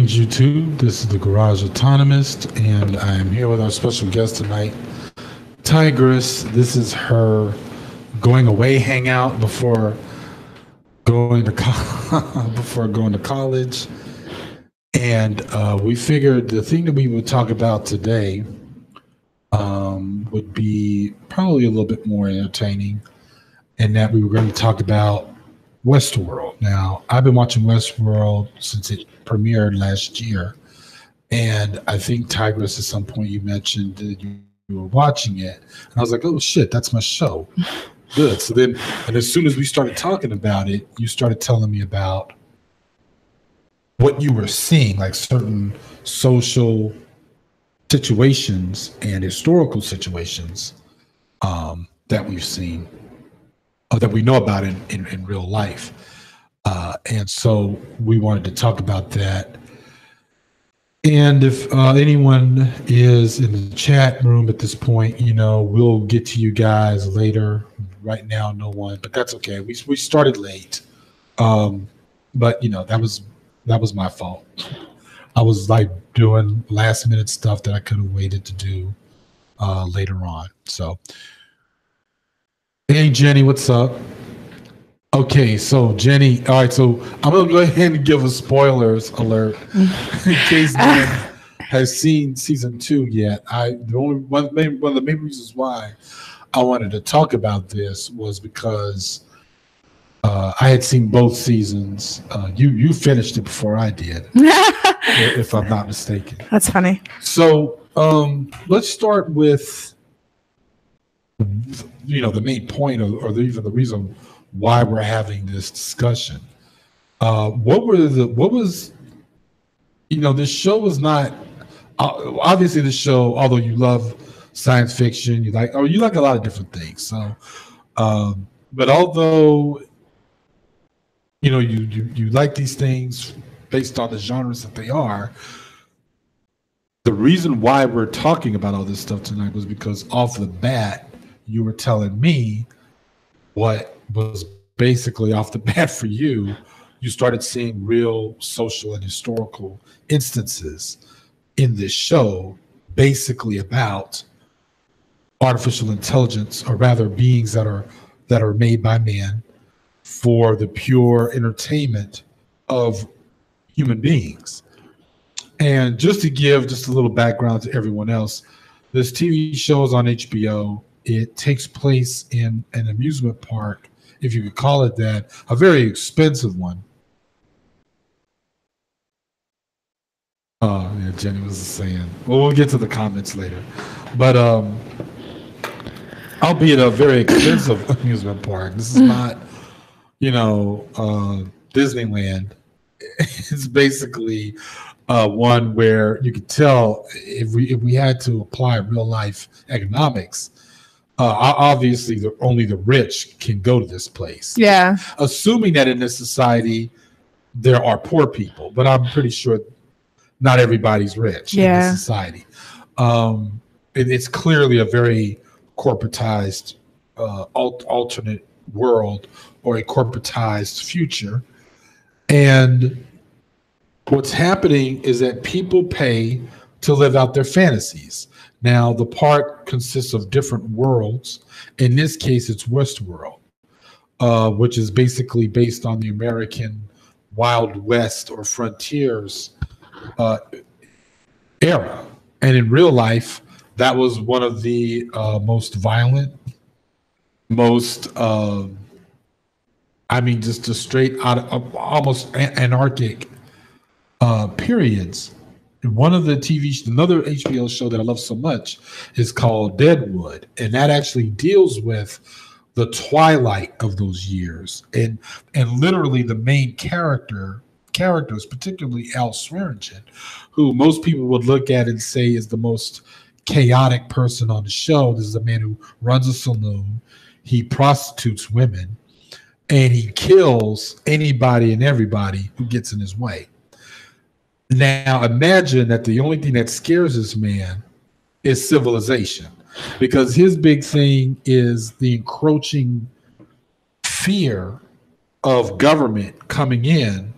Greetings, YouTube. This is the Garage Autonomist, and I am here with our special guest tonight, Tigris. This is her going away hangout before going to before going to college, and we figured the thing that we would talk about today would be probably a little bit more entertaining, and that we were going to talk about Westworld. Now, I've been watching Westworld since it premiered last year, and I think Tigris, at some point you mentioned that you were watching it, and I was like, oh shit, that's my show. Good. So then, and as soon as we started talking about it, you started telling me about what you were seeing, like certain social situations and historical situations that we've seen, that we know about in real life. And so we wanted to talk about that. And if anyone is in the chat room at this point, you know, we'll get to you guys later. Right now, no one, but that's okay. We started late. But you know, that was my fault. I was like doing last minute stuff that I could have waited to do later on. So hey Jenny, what's up? Okay, so Jenny, all right, so I'm gonna go ahead and give a spoilers alert in case no one has seen season 2 yet. One of the main reasons why I wanted to talk about this was because I had seen both seasons. You finished it before I did, if I'm not mistaken. That's funny. So let's start with, you know, the main point, or even the reason why we're having this discussion. What was, you know, this show was not, obviously the show, although you love science fiction, you like a lot of different things. So, but although, you know, you like these things based on the genres that they are, the reason why we're talking about all this stuff tonight was because off the bat, you were telling me what was basically off the bat for you. You started seeing real social and historical instances in this show, basically about artificial intelligence, or rather beings that are made by man for the pure entertainment of human beings. And just to give just a little background to everyone else, this TV show is on HBO. It takes place in an amusement park, if you could call it that, a very expensive one. Oh, yeah, Jenny was saying. Well, we'll get to the comments later. But albeit a very expensive amusement park. This is not, you know, Disneyland. It's basically one where you could tell if we had to apply real life economics, obviously only the rich can go to this place. Yeah. Assuming that in this society there are poor people, but I'm pretty sure not everybody's rich in this society. It's clearly a very corporatized alternate world, or a corporatized future. And what's happening is that people pay to live out their fantasies. Now, the park consists of different worlds. In this case, it's Westworld, which is basically based on the American Wild West or frontiers era. And in real life, that was one of the most violent, most, just a straight out of almost anarchic periods. And one of the another HBO show that I love so much is called Deadwood, and that actually deals with the twilight of those years, and literally the main characters, particularly Al Swearingen, who most people would look at and say is the most chaotic person on the show. This is a man who runs a saloon, he prostitutes women, and he kills anybody and everybody who gets in his way. Now, imagine that the only thing that scares this man is civilization, because his big thing is the encroaching fear of government coming in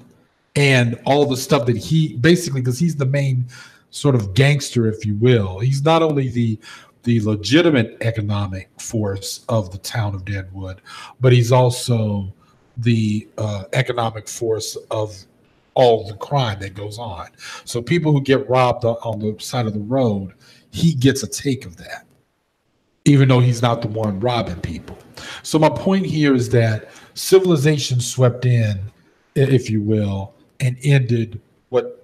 and all the stuff that he basically, because he's the main sort of gangster, if you will. He's not only the legitimate economic force of the town of Deadwood, but he's also the economic force of all the crime that goes on. So people who get robbed on the side of the road, he gets a take of that, even though he's not the one robbing people. So my point here is that civilization swept in, if you will, and ended what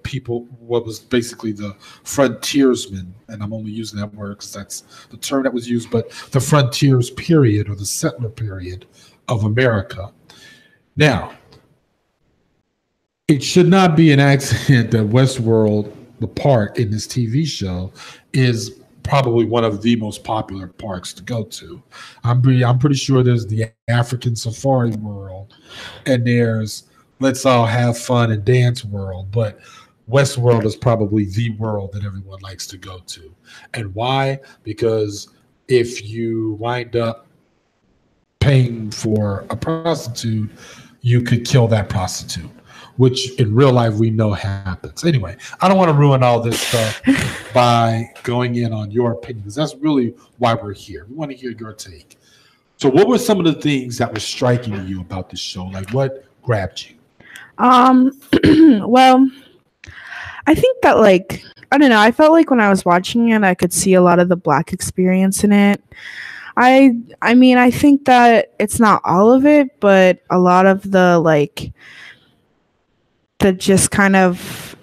was basically the frontiersmen, and I'm only using that word because that's the term that was used, but the frontiers period, or the settler period of America. Now, it should not be an accident that Westworld, the park in this TV show, is probably one of the most popular parks to go to. I'm pretty sure there's the African Safari World, and there's Let's All Have Fun and Dance World, but Westworld is probably the world that everyone likes to go to. And why? Because if you wind up paying for a prostitute, you could kill that prostitute, which in real life we know happens. Anyway, I don't want to ruin all this stuff by going in on your opinion, because that's really why we're here. We want to hear your take. So what were some of the things that were striking to you about this show? Like, what grabbed you? Well, I think that, like, I don't know, I felt like when I was watching it, I could see a lot of the Black experience in it. I mean, I think that it's not all of it, but a lot of the, like, the just kind of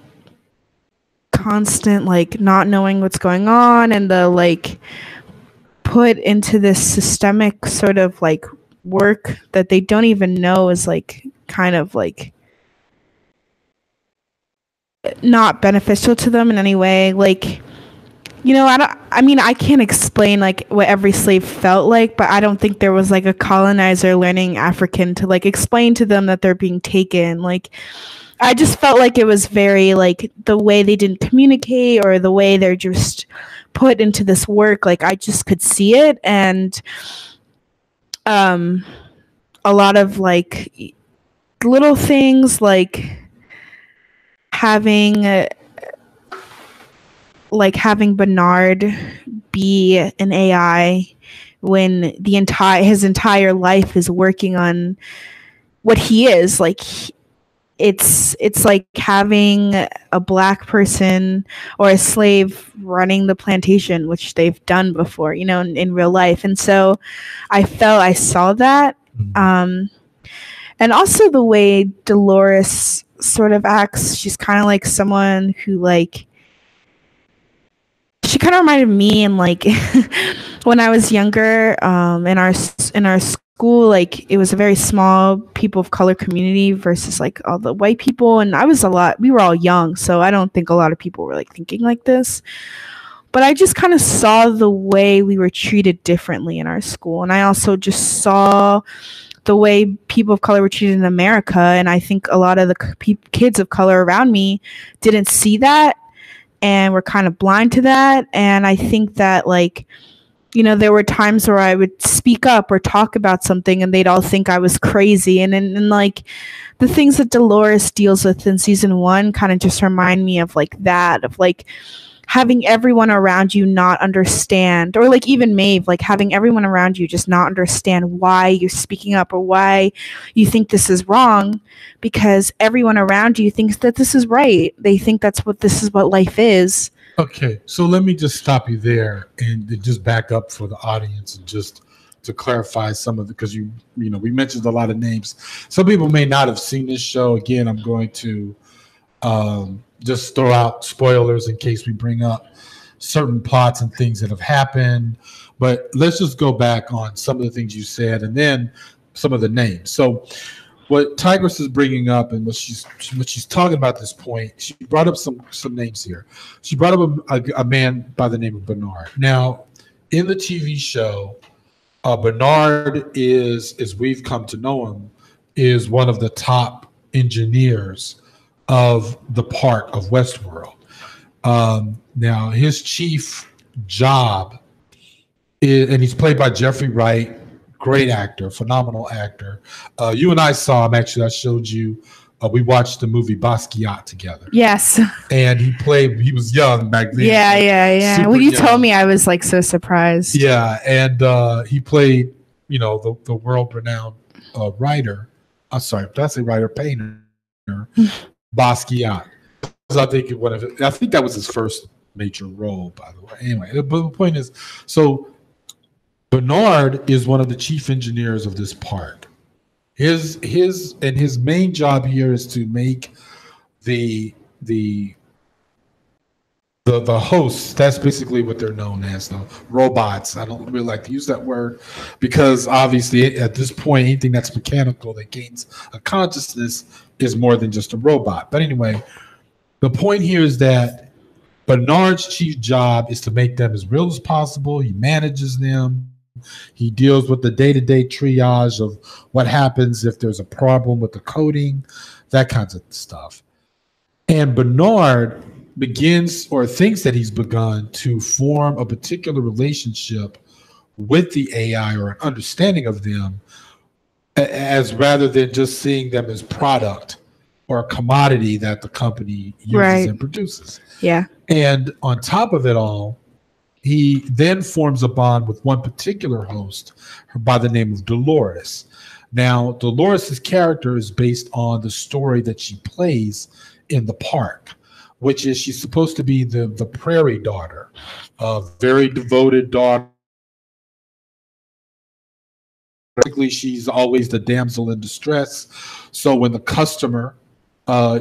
constant, like, not knowing what's going on, and the, like, put into this systemic sort of, like, work that they don't even know is, like, kind of, like, not beneficial to them in any way. Like, you know, I can't explain, like, what every slave felt like, but I don't think there was, like, a colonizer learning African to, like, explain to them that they're being taken. Like, I just felt like it was very, like, the way they didn't communicate, or the way they're just put into this work, like, I just could see it. And a lot of, like, little things, like having Bernard be an AI when his entire life is working on what he is. Like, it's like having a Black person or a slave running the plantation, which they've done before, you know, in real life. And so I saw that. And also the way Dolores sort of acts, she's kind of like someone who, like, she kind of reminded me, and, like, when I was younger, in our school, like, it was a very small people of color community versus, like, all the white people, and we were all young, so I don't think a lot of people were, like, thinking like this. But I just kind of saw the way we were treated differently in our school, and I also just saw the way people of color were treated in America, and I think a lot of the kids of color around me didn't see that, and were kind of blind to that. And I think that, like, you know, there were times where I would speak up or talk about something, and they'd all think I was crazy. And like, the things that Dolores deals with in season 1 kind of just remind me of, like, that, of, like, having everyone around you not understand, or, like, even Maeve, like, having everyone around you just not understand why you're speaking up or why you think this is wrong, because everyone around you thinks that this is right. They think this is what life is. Okay, so let me just stop you there and just back up for the audience, and just to clarify some of because you know, we mentioned a lot of names. Some people may not have seen this show. Again, I'm going to just throw out spoilers in case we bring up certain plots and things that have happened. But let's just go back on some of the things you said, and then some of the names. So what Tigris is bringing up, and what she's talking about at this point, she brought up some names here. She brought up a man by the name of Bernard. Now, in the TV show, Bernard is, as we've come to know him, is one of the top engineers of the park of Westworld. Now, his chief job is, and he's played by Jeffrey Wright, great actor, phenomenal actor. You and I saw him, actually. I showed you we watched the movie Basquiat together. Yes. And he was young back then. Yeah. When you told me, I was like so surprised. Yeah. And he played, the world-renowned writer. I'm sorry, did I say writer? Painter. Basquiat. I think that was his first major role, by the way. Anyway, but the point is, so Bernard is one of the chief engineers of this park. His main job here is to make the hosts. That's basically what they're known as, the robots. I don't really like to use that word because obviously at this point, anything that's mechanical that gains a consciousness is more than just a robot. But anyway, the point here is that Bernard's chief job is to make them as real as possible. He manages them. He deals with the day-to-day triage of what happens if there's a problem with the coding, that kinds of stuff. And Bernard begins or thinks that he's begun to form a particular relationship with the AI or an understanding of them as rather than just seeing them as product or a commodity that the company uses and produces. Yeah. And on top of it all, he then forms a bond with one particular host by the name of Dolores. Now, Dolores' character is based on the story that she plays in the park, which is she's supposed to be the prairie daughter, a very devoted daughter. Basically, she's always the damsel in distress. So when the customer,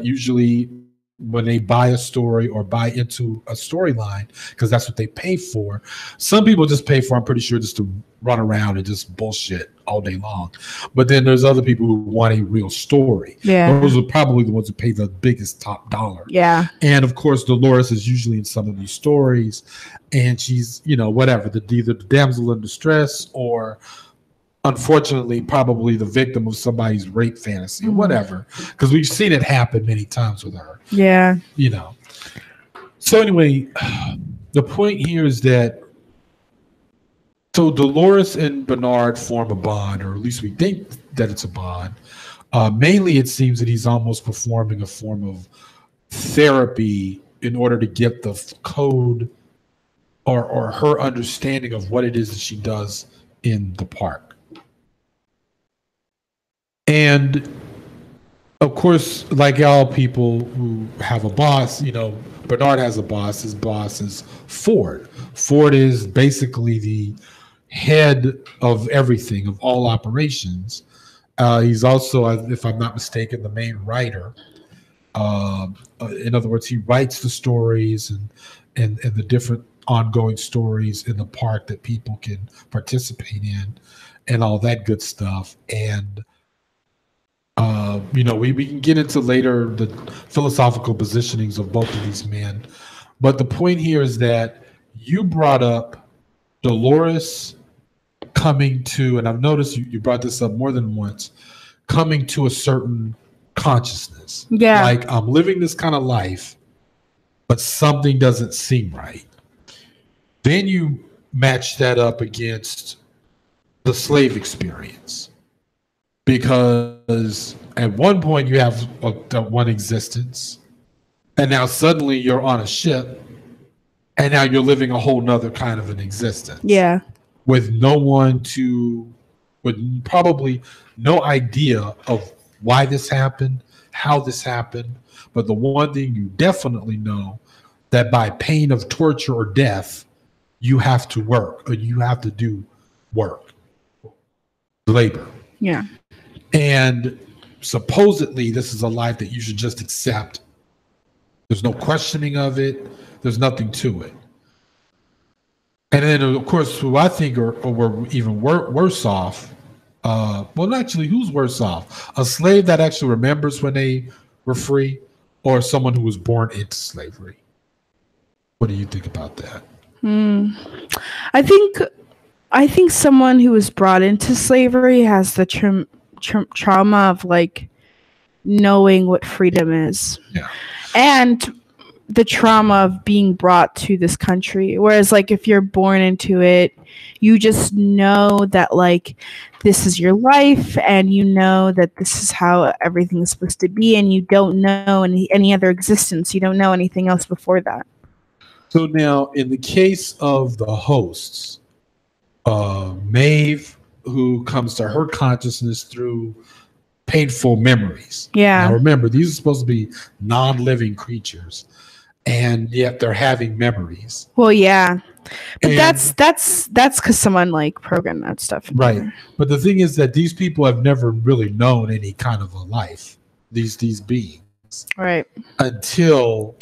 usually when they buy a story or buy into a storyline, because that's what they pay for. Some people just pay for, I'm pretty sure, just to run around and just bullshit all day long. But then there's other people who want a real story. Yeah. Those are probably the ones who pay the biggest top dollar. Yeah. And of course, Dolores is usually in some of these stories, and she's, whatever, either the damsel in distress or unfortunately probably the victim of somebody's rape fantasy or whatever, because we've seen it happen many times with her. Yeah. So anyway, the point here is that so Dolores and Bernard form a bond, or at least we think that it's a bond. Mainly it seems that he's almost performing a form of therapy in order to get the code or her understanding of what it is that she does in the park. And of course, like all people who have a boss, Bernard has a boss. His boss is Ford. Ford is basically the head of everything, of all operations. He's also, if I'm not mistaken, the main writer. In other words, he writes the stories and the different ongoing stories in the park that people can participate in and all that good stuff. And we can get into later the philosophical positionings of both of these men. But the point here is that you brought up Dolores coming to, and I've noticed you brought this up more than once, coming to a certain consciousness. Yeah. Like, I'm living this kind of life, but something doesn't seem right. Then you match that up against the slave experience. Because at one point you have one existence, and now suddenly you're on a ship, and now you're living a whole nother kind of an existence. Yeah. With with probably no idea of why this happened, how this happened. But the one thing you definitely know, that by pain of torture or death, you have to work, or you have to do work, labor. Yeah. And supposedly this is a life that you should just accept. There's no questioning of it. There's nothing to it. And then, of course, who I think were even worse off. Well, actually, who's worse off? A slave that actually remembers when they were free, or someone who was born into slavery? What do you think about that? I think someone who was brought into slavery has the trauma of like knowing what freedom is. Yeah. And the trauma of being brought to this country. Whereas like if you're born into it, You just know that like this is your life, and you know that this is how everything is supposed to be, and you don't know any other existence. You don't know anything else before that. So now, in the case of the hosts, Maeve, who comes to her consciousness through painful memories. Yeah. Now remember, these are supposed to be non-living creatures, and yet they're having memories. Well, yeah, but that's because someone like programmed that stuff. Right. But the thing is that these people have never really known any kind of a life. These beings. Right. Until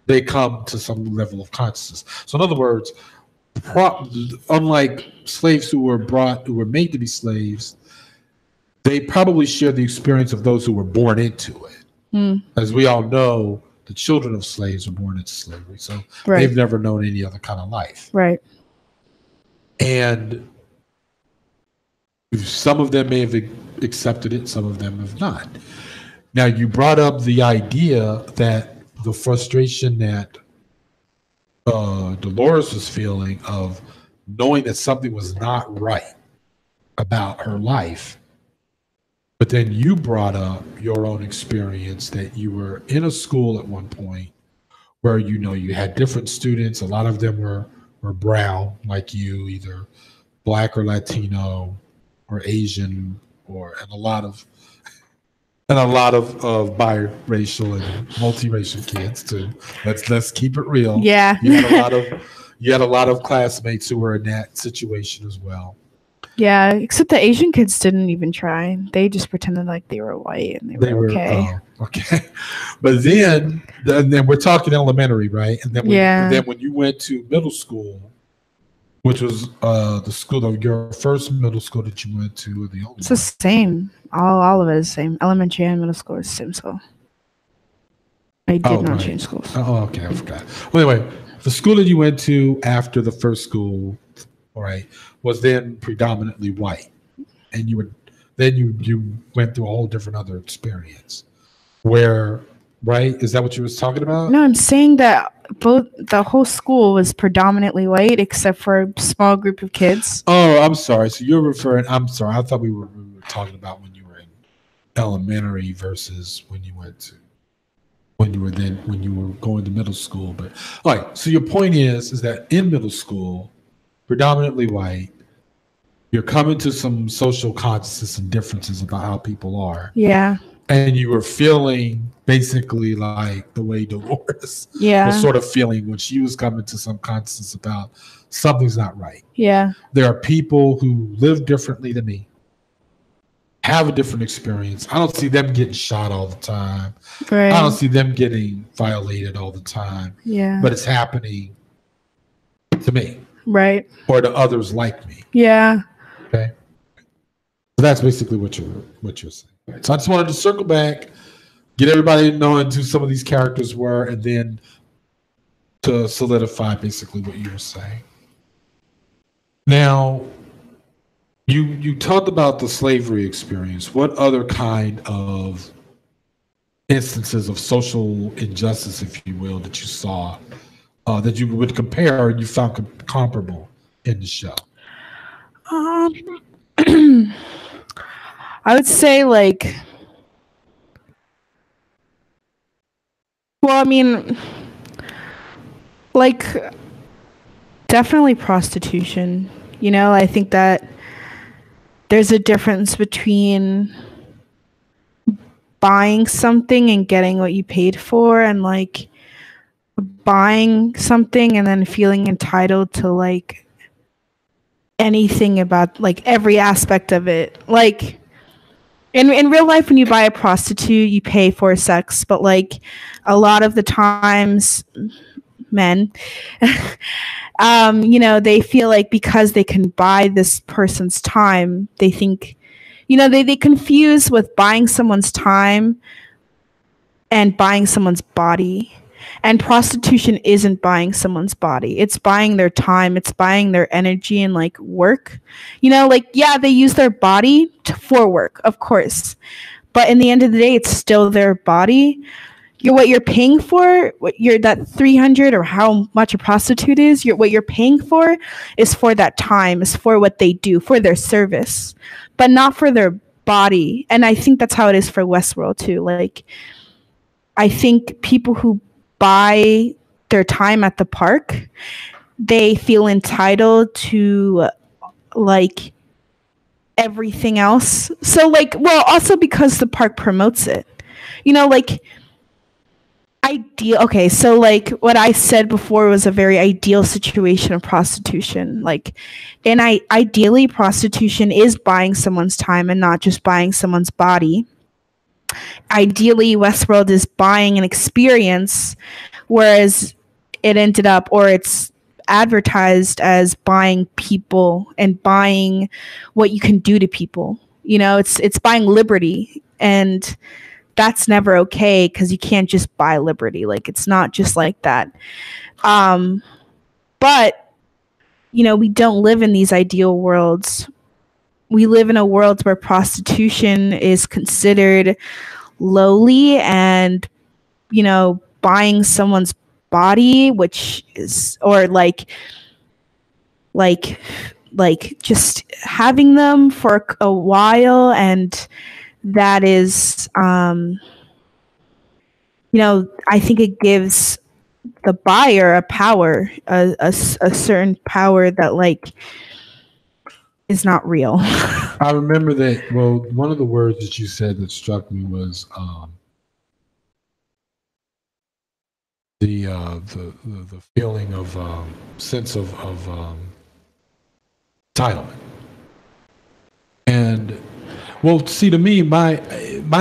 they come to some level of consciousness. So in other words, unlike slaves who were made to be slaves, they probably share the experience of those who were born into it. As we all know, the children of slaves were born into slavery, so they've never known any other kind of life. Right. And some of them may have accepted it, some of them have not. Now, you brought up the idea that the frustration that Dolores was feeling of knowing that something was not right about her life. But then you brought up your own experience that you were in a school at one point where, you had different students. A lot of them were brown, like you, either Black or Latino or Asian, and a lot of biracial and multiracial kids too. Let's keep it real. Yeah. You had a lot of classmates who were in that situation as well. Yeah, except the Asian kids didn't even try. They just pretended like they were white and they were okay. Okay. But then we're talking elementary, right? And then when you went to middle school, which was the school of your first middle school that you went to, or the only It's the same. All of it is the same. Elementary and middle school is the same school. I did not change schools. Oh, okay, I forgot. Well, anyway, the school that you went to after the first school, was then predominantly white, and you went through a whole different other experience. Where, right? Is that what you was talking about? No, I'm saying that the whole school was predominantly white, except for a small group of kids. Oh, I'm sorry. So you're referring. I'm sorry. I thought we were talking about when you were in elementary versus when you were going to middle school. But all right. So your point is that in middle school, predominantly white, you're coming to some social consciousness and differences about how people are. Yeah. And you were feeling basically like the way Dolores was sort of feeling when she was coming to some consciousness about something's not right. Yeah. There are people who live differently than me, have a different experience. I don't see them getting shot all the time. Right. I don't see them getting violated all the time. Yeah. But it's happening to me. Right. Or to others like me. Yeah. Okay. So that's basically what you're saying. So I just wanted to circle back, get everybody knowing who some of these characters were, and then to solidify basically what you were saying. Now, you talked about the slavery experience. What other kind of instances of social injustice, if you will, that you saw that you would compare and you found comparable in the show? I would say definitely prostitution. I think that there's a difference between buying something and getting what you paid for, and buying something and then feeling entitled to anything about every aspect of it. In real life, when you buy a prostitute, you pay for sex, but a lot of the times men they feel like because they can buy this person's time, they think they confuse with buying someone's time and buying someone's body. And prostitution isn't buying someone's body. It's buying their time. It's buying their energy and work. They use their body for work, of course. But in the end of the day, it's still their body. what you're paying for, what you're that 300 or how much a prostitute is, what you're paying for is for that time, is for what they do, for their service, but not for their body. And I think that's how it is for Westworld too. Like, I think people who buy their time at the park, they feel entitled to like everything else. So like, well, also because the park promotes it, you know, like ideal. Okay, so like what I said before was a very ideal situation of prostitution. Like, and ideally prostitution is buying someone's time and not just buying someone's body. Ideally, Westworld is buying an experience, whereas it ended up, or it's advertised as buying people and buying what you can do to people. You know, it's buying liberty, and that's never okay because you can't just buy liberty. Like, it's not just like that. But you know, we don't live in these ideal worlds. We live in a world where prostitution is considered lowly, and you know, buying someone's body, which is, or like just having them for a while, and that is you know, I think it gives the buyer a power, a certain power that like is not real. I remember that. Well, one of the words that you said that struck me was the feeling of sense of entitlement. And well, see, to me, my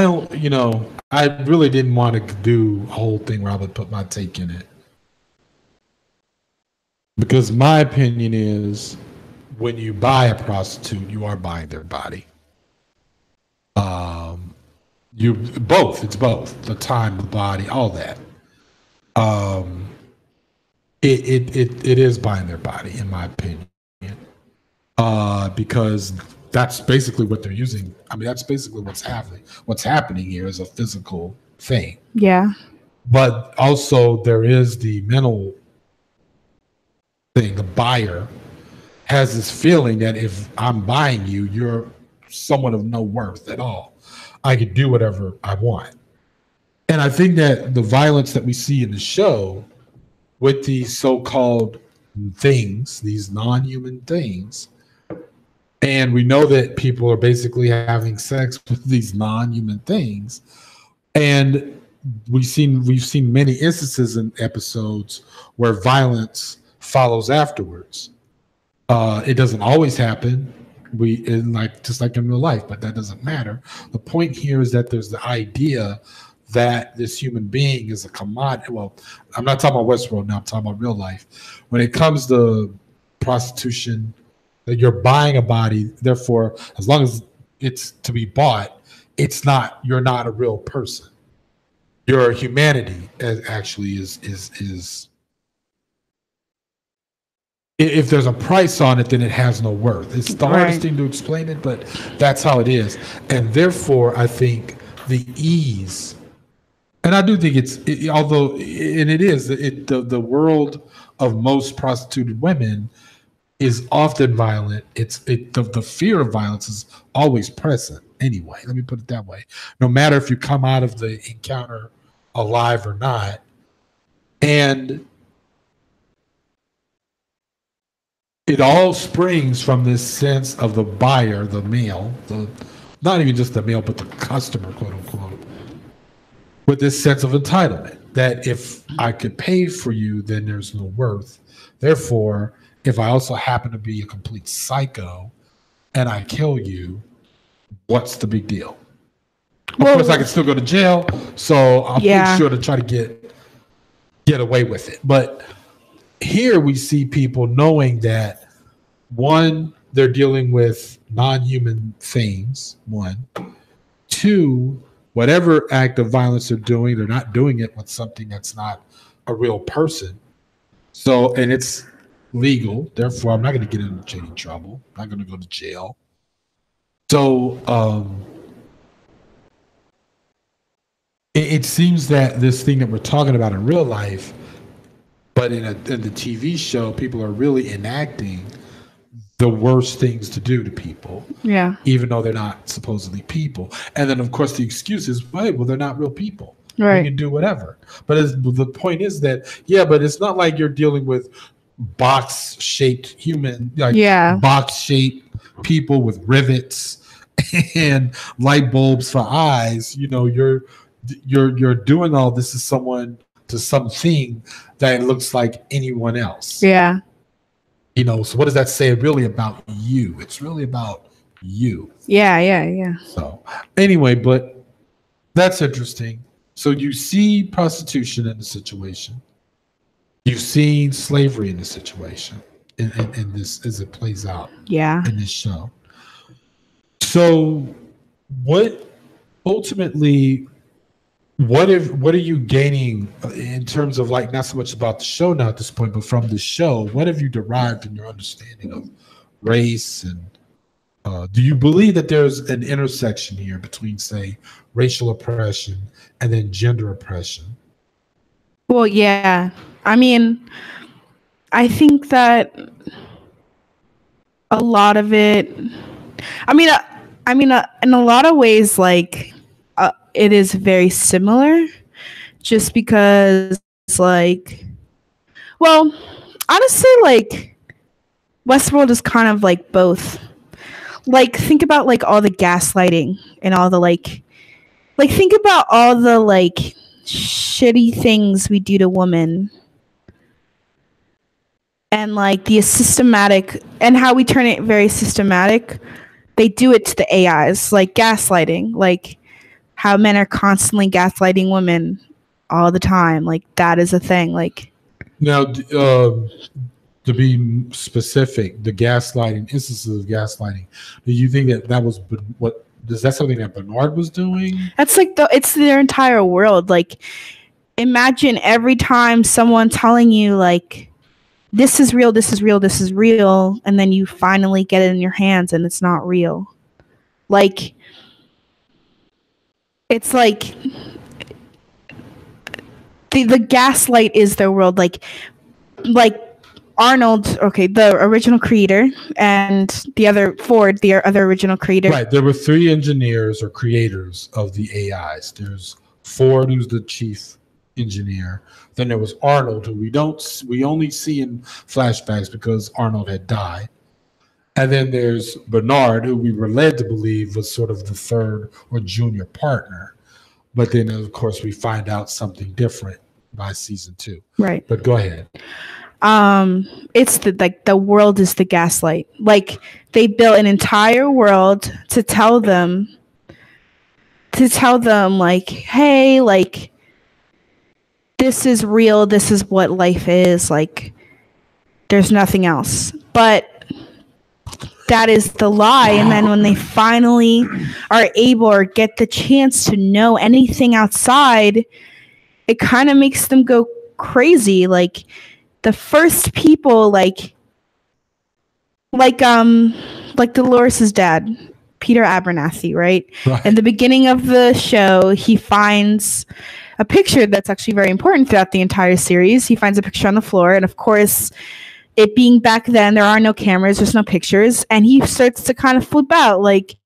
own, you know, I really didn't want to do a whole thing where I would put my take in it, because my opinion is, when you buy a prostitute, you are buying their body. It's both the time, the body, all that. It is buying their body, in my opinion, because that's basically what they're using. I mean, that's basically what's happening. What's happening here is a physical thing. Yeah. But also there is the mental thing. The buyer has this feeling that if I'm buying you, you're someone of no worth at all. I could do whatever I want. And I think that the violence that we see in the show with these so-called things, these non-human things, and we know that people are basically having sex with these non-human things, and we've seen many instances in episodes where violence follows afterwards. It doesn't always happen. Just like in real life, but that doesn't matter. The point here is that there's the idea that this human being is a commodity. Well, I'm not talking about Westworld now, I'm talking about real life. When it comes to prostitution, that you're buying a body, therefore, as long as it's to be bought, you're not a real person. Your humanity actually is if there's a price on it, then it has no worth. It's the hardest thing to explain it, but that's how it is. And therefore, I think the ease, and I do think the world of most prostituted women is often violent. The fear of violence is always present anyway. Let me put it that way. No matter if you come out of the encounter alive or not. And it all springs from this sense of the buyer, the male, not even just the male, but the customer, quote unquote, with this sense of entitlement that if I could pay for you, then there's no worth. Therefore, if I also happen to be a complete psycho and I kill you, what's the big deal? Of course, I can still go to jail, so I'm pretty sure to try to get away with it. But here we see people knowing that, one, they're dealing with non-human things, one. Two, whatever act of violence they're doing, they're not doing it with something that's not a real person. So, and it's legal. Therefore, I'm not going to get into any trouble. I'm not going to go to jail. So, it seems that this thing that we're talking about in real life, but in the TV show, people are really enacting the worst things to do to people. Yeah. Even though they're not supposedly people. And then, of course, the excuse is, well, they're not real people. Right. You can do whatever. But the point is that, yeah, but it's not like you're dealing with box-shaped human, box-shaped people with rivets and light bulbs for eyes. You know, you're doing all this to something that looks like anyone else. Yeah. You know, so what does that say really about you? It's really about you. Yeah. So anyway, but that's interesting. So you see prostitution in the situation. You've seen slavery in the situation in this as it plays out in this show. So what are you gaining in terms of, like, not so much about the show now at this point, but from the show, what have you derived in your understanding of race? And do you believe that there's an intersection here between, say, racial oppression and then gender oppression? Well, yeah. I mean, I think that a lot of it, in a lot of ways, like, it is very similar, just because, like, well, honestly, like, Westworld is kind of like both. Like, think about, like, all the gaslighting and all the, like think about all the, like, shitty things we do to women, and, like, the systematic, and how we turn it very systematic. They do it to the AIs, like gaslighting, like how men are constantly gaslighting women all the time. Like, that is a thing. Like, now, to be specific, the gaslighting, instances of gaslighting, do you think that was what? Is that something that Bernard was doing? That's like it's their entire world. Like, imagine every time someone telling you, like, this is real, this is real, this is real, and then you finally get it in your hands and it's not real. Like, it's like the gaslight is their world. Like Arnold, okay, the original creator, and the other Ford, the other original creator. Right. There were 3 engineers or creators of the AIs. There's Ford, who's the chief engineer. Then there was Arnold, who we only see in flashbacks because Arnold had died. And then there's Bernard, who we were led to believe was sort of the third or junior partner. But then, of course, we find out something different by season 2. Right. But go ahead. It's the world is the gaslight. Like, they built an entire world to tell them, like, hey, like, this is real. This is what life is. Like, there's nothing else. But that is the lie. And then when they finally are able or get the chance to know anything outside, it kind of makes them go crazy. Like, the first people, like Dolores' dad, Peter Abernathy, right? In the beginning of the show, he finds a picture that's actually very important throughout the entire series. He finds a picture on the floor, and of course, it being back then, there are no cameras, there's no pictures, and he starts to kind of flip out, like,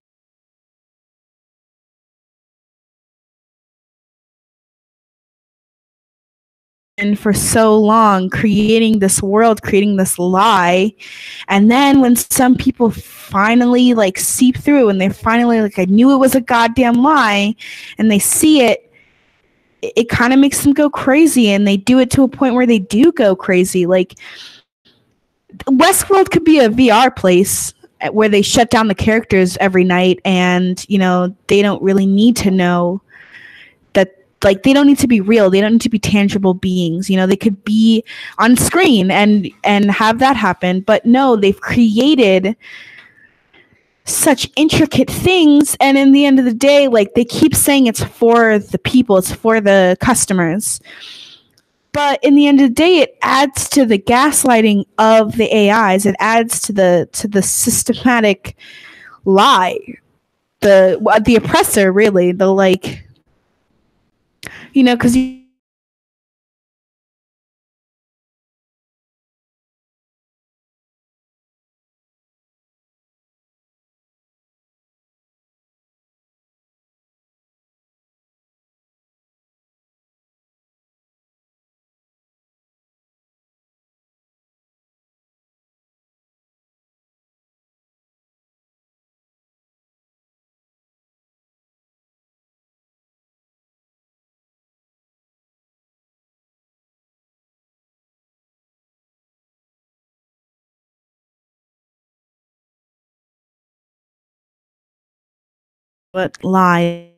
and for so long, creating this world, creating this lie, and then when some people finally, like, seep through, and they're finally like, I knew it was a goddamn lie, and they see it, it kind of makes them go crazy, and they do it to a point where they do go crazy. Like, Westworld could be a VR place where they shut down the characters every night, and, you know, they don't really need to know that, like, they don't need to be real. They don't need to be tangible beings. You know, they could be on screen and have that happen. But no, they've created such intricate things, and in the end of the day, like, they keep saying it's for the people, it's for the customers. But in the end of the day, it adds to the gaslighting of the AIs. It adds to the systematic lie. The oppressor, really. The, like, You know, because you but lie.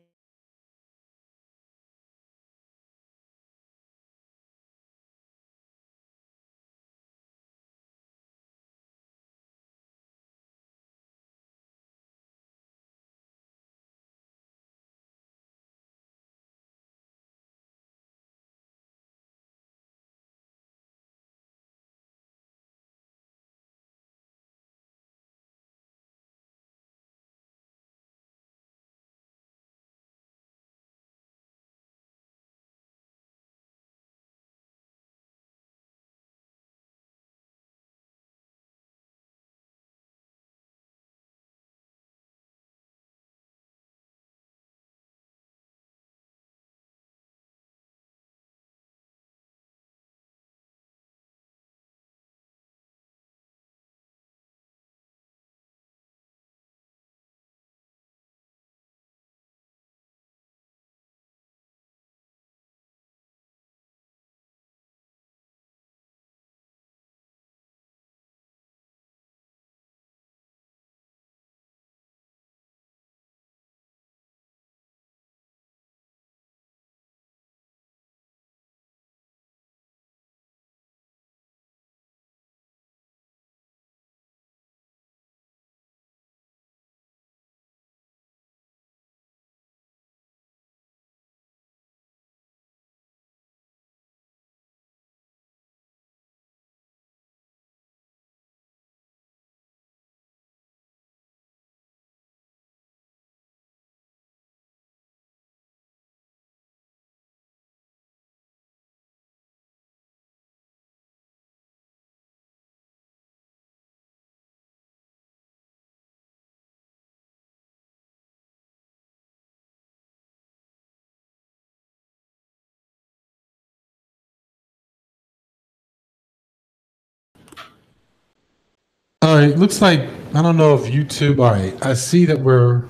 All right, looks like I don't know if YouTube. All right, I see that we're.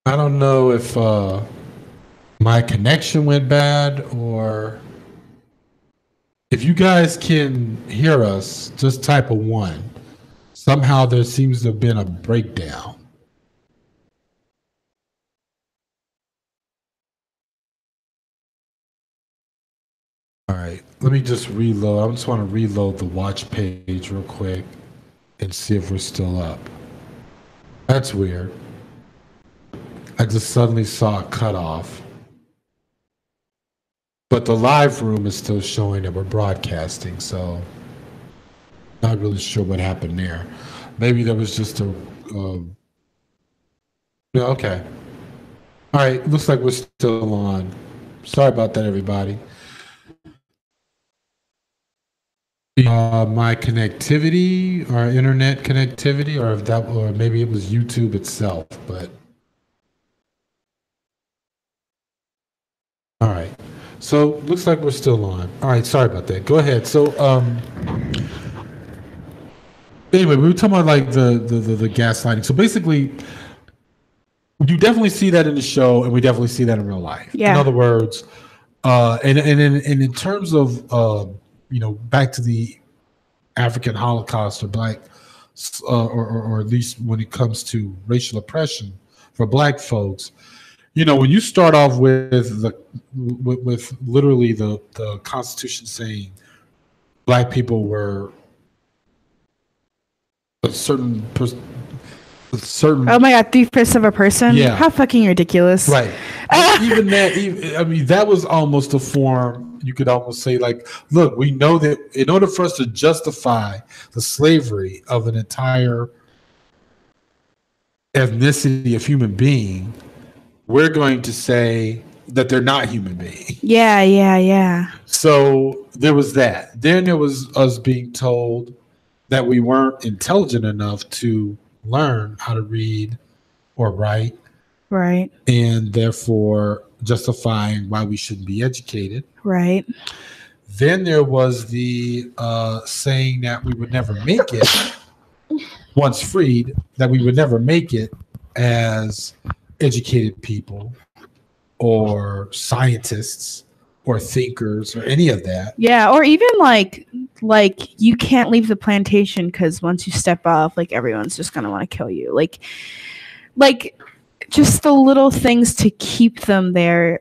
I don't know if my connection went bad or if you guys can hear us. Just type a 1. Somehow there seems to have been a breakdown. All right, let me just reload. I just want to reload the watch page real quick and see if we're still up. That's weird. I just suddenly saw it cut off. But the live room is still showing that we're broadcasting, so not really sure what happened there. Maybe there was just a... yeah, okay. All right, looks like we're still on. Sorry about that, everybody. My connectivity, our internet connectivity, or if that, or maybe it was YouTube itself, but all right. So looks like we're still on. All right, sorry about that. Go ahead. So anyway, we were talking about like the gaslighting. So basically, you definitely see that in the show, and we definitely see that in real life. Yeah. In other words, and in terms of back to the African Holocaust or black, or at least when it comes to racial oppression for black folks, when you start off with with literally the Constitution saying black people were a certain. Oh my God, 3/5 of a person? Yeah. How fucking ridiculous. Right. Even that, I mean, that was almost a form, you could almost say, like, look, we know that in order for us to justify the slavery of an entire ethnicity of human being, we're going to say that they're not human beings. Yeah. So there was that. Then there was us being told that we weren't intelligent enough to learn how to read or write. Right. And therefore justifying why we shouldn't be educated. Right. Then there was the saying that we would never make it, once freed, that we would never make it as educated people or scientists or thinkers or any of that. Yeah, or even like you can't leave the plantation because once you step off, like everyone's just gonna want to kill you. Like just the little things to keep them there.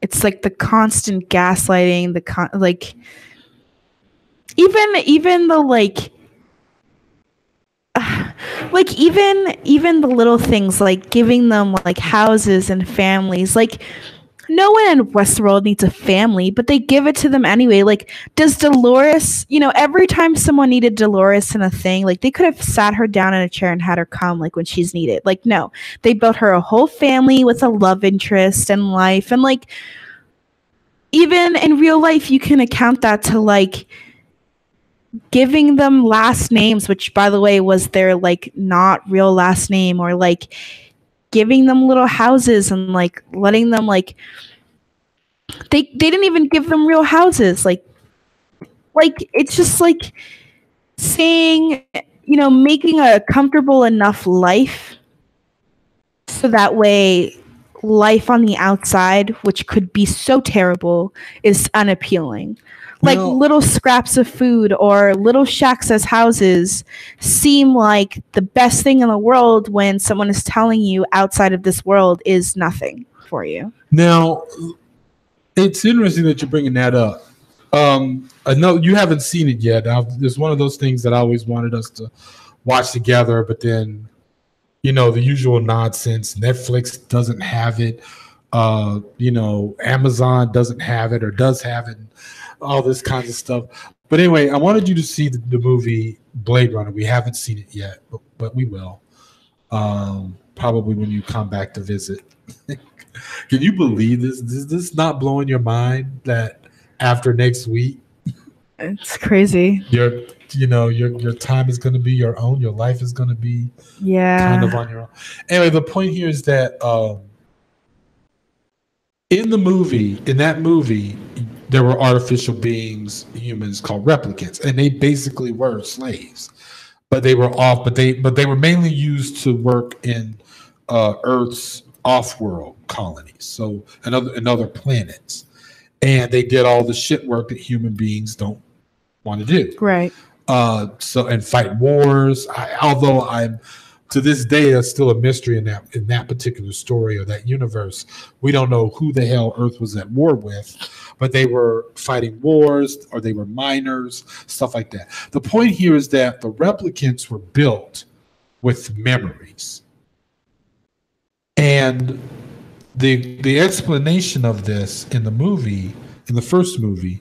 It's like the constant gaslighting, even the even the little things like giving them like houses and families. Like no one in Westworld needs a family, but they give it to them anyway. Like, does Dolores, every time someone needed Dolores in a thing, like they could have sat her down in a chair and had her come like when she's needed. Like, no, they built her a whole family with a love interest and life. And like, even in real life, you can account that to like giving them last names, which by the way was their like not real last name, or like giving them little houses and like letting them like they didn't even give them real houses. Like it's just like saying, making a comfortable enough life so that way life on the outside, which could be so terrible, is unappealing. Like little scraps of food or little shacks as houses seem like the best thing in the world when someone is telling you outside of this world is nothing for you. Now, it's interesting that you're bringing that up. I know you haven't seen it yet. There's one of those things that I always wanted us to watch together, but then, the usual nonsense. Netflix doesn't have it. Amazon doesn't have it or does have it. All this kinds of stuff. But anyway, I wanted you to see the movie Blade Runner. We haven't seen it yet, but we will. Probably when you come back to visit. Can you believe this? Is this not blowing your mind that after next week? It's crazy. Your time is going to be your own. Your life is going to be kind of on your own. Anyway, the point here is that in that movie, there were artificial beings, humans called replicants, and they basically were slaves. But they were they were mainly used to work in Earth's off-world colonies, so in other planets, and they did all the shit work that human beings don't want to do. Right. And fight wars. Although I'm to this day, it's still a mystery in that particular story or that universe. We don't know who the hell Earth was at war with, but they were fighting wars or they were miners, stuff like that. The point here is that the replicants were built with memories. And the explanation of this in the first movie,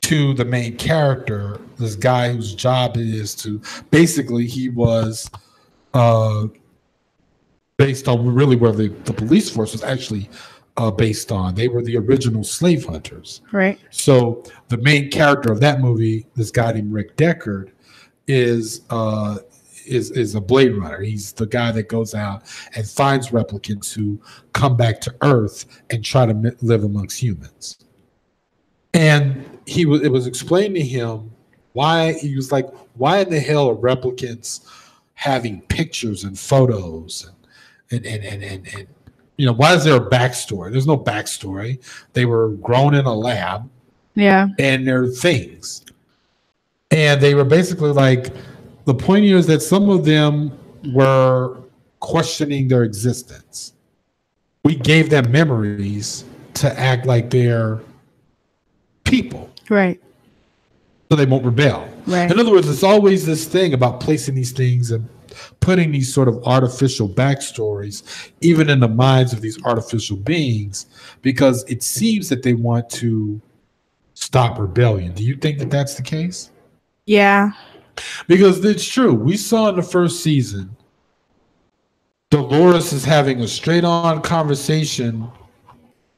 to the main character, this guy whose job it is to basically he was based on really where the police force was actually based on. They were the original slave hunters. Right. So the main character of that movie, this guy named Rick Deckard, is a Blade Runner. He's the guy that goes out and finds replicants who come back to Earth and try to live amongst humans. And it was explained to him why in the hell are replicants having pictures and photos and why is there a backstory? There's no backstory. They were grown in a lab. Yeah. And they're things. And they were basically like, the point here is that some of them were questioning their existence. We gave them memories to act like they're people. Right. So they won't rebel. Right. In other words, it's always this thing about placing these things and putting these sort of artificial backstories, even in the minds of these artificial beings, because it seems that they want to stop rebellion. Do you think that that's the case? Yeah. Because it's true. We saw in the first season Dolores is having a straight-on conversation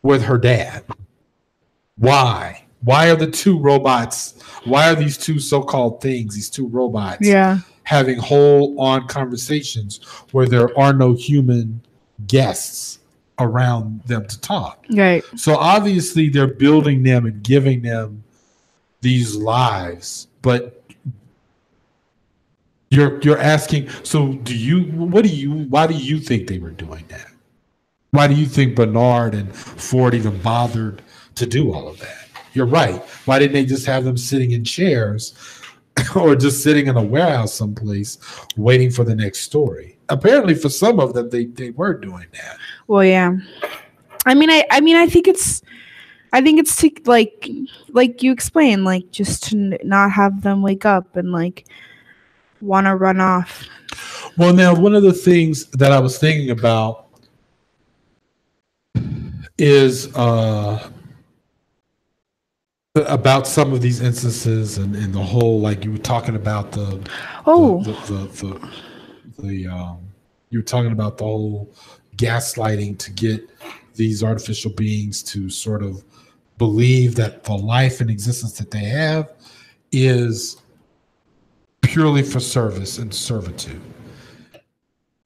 with her dad. Why? Why are the two robots? Why are these two so-called things, these two robots, having whole-on conversations where there are no human guests around them to talk? Right. So obviously they're building them and giving them these lives, but you're asking, so why do you think they were doing that? Why do you think Bernard and Ford even bothered to do all of that? You're right. Why didn't they just have them sitting in chairs or just sitting in a warehouse someplace waiting for the next story? Apparently for some of them they were doing that. Well, yeah. I think it's to like you explained, like just to not have them wake up and like want to run off. Well, now one of the things that I was thinking about is about some of these instances and the whole, like you were talking about you were talking about the whole gaslighting to get these artificial beings to sort of believe that the life and existence that they have is purely for service and servitude.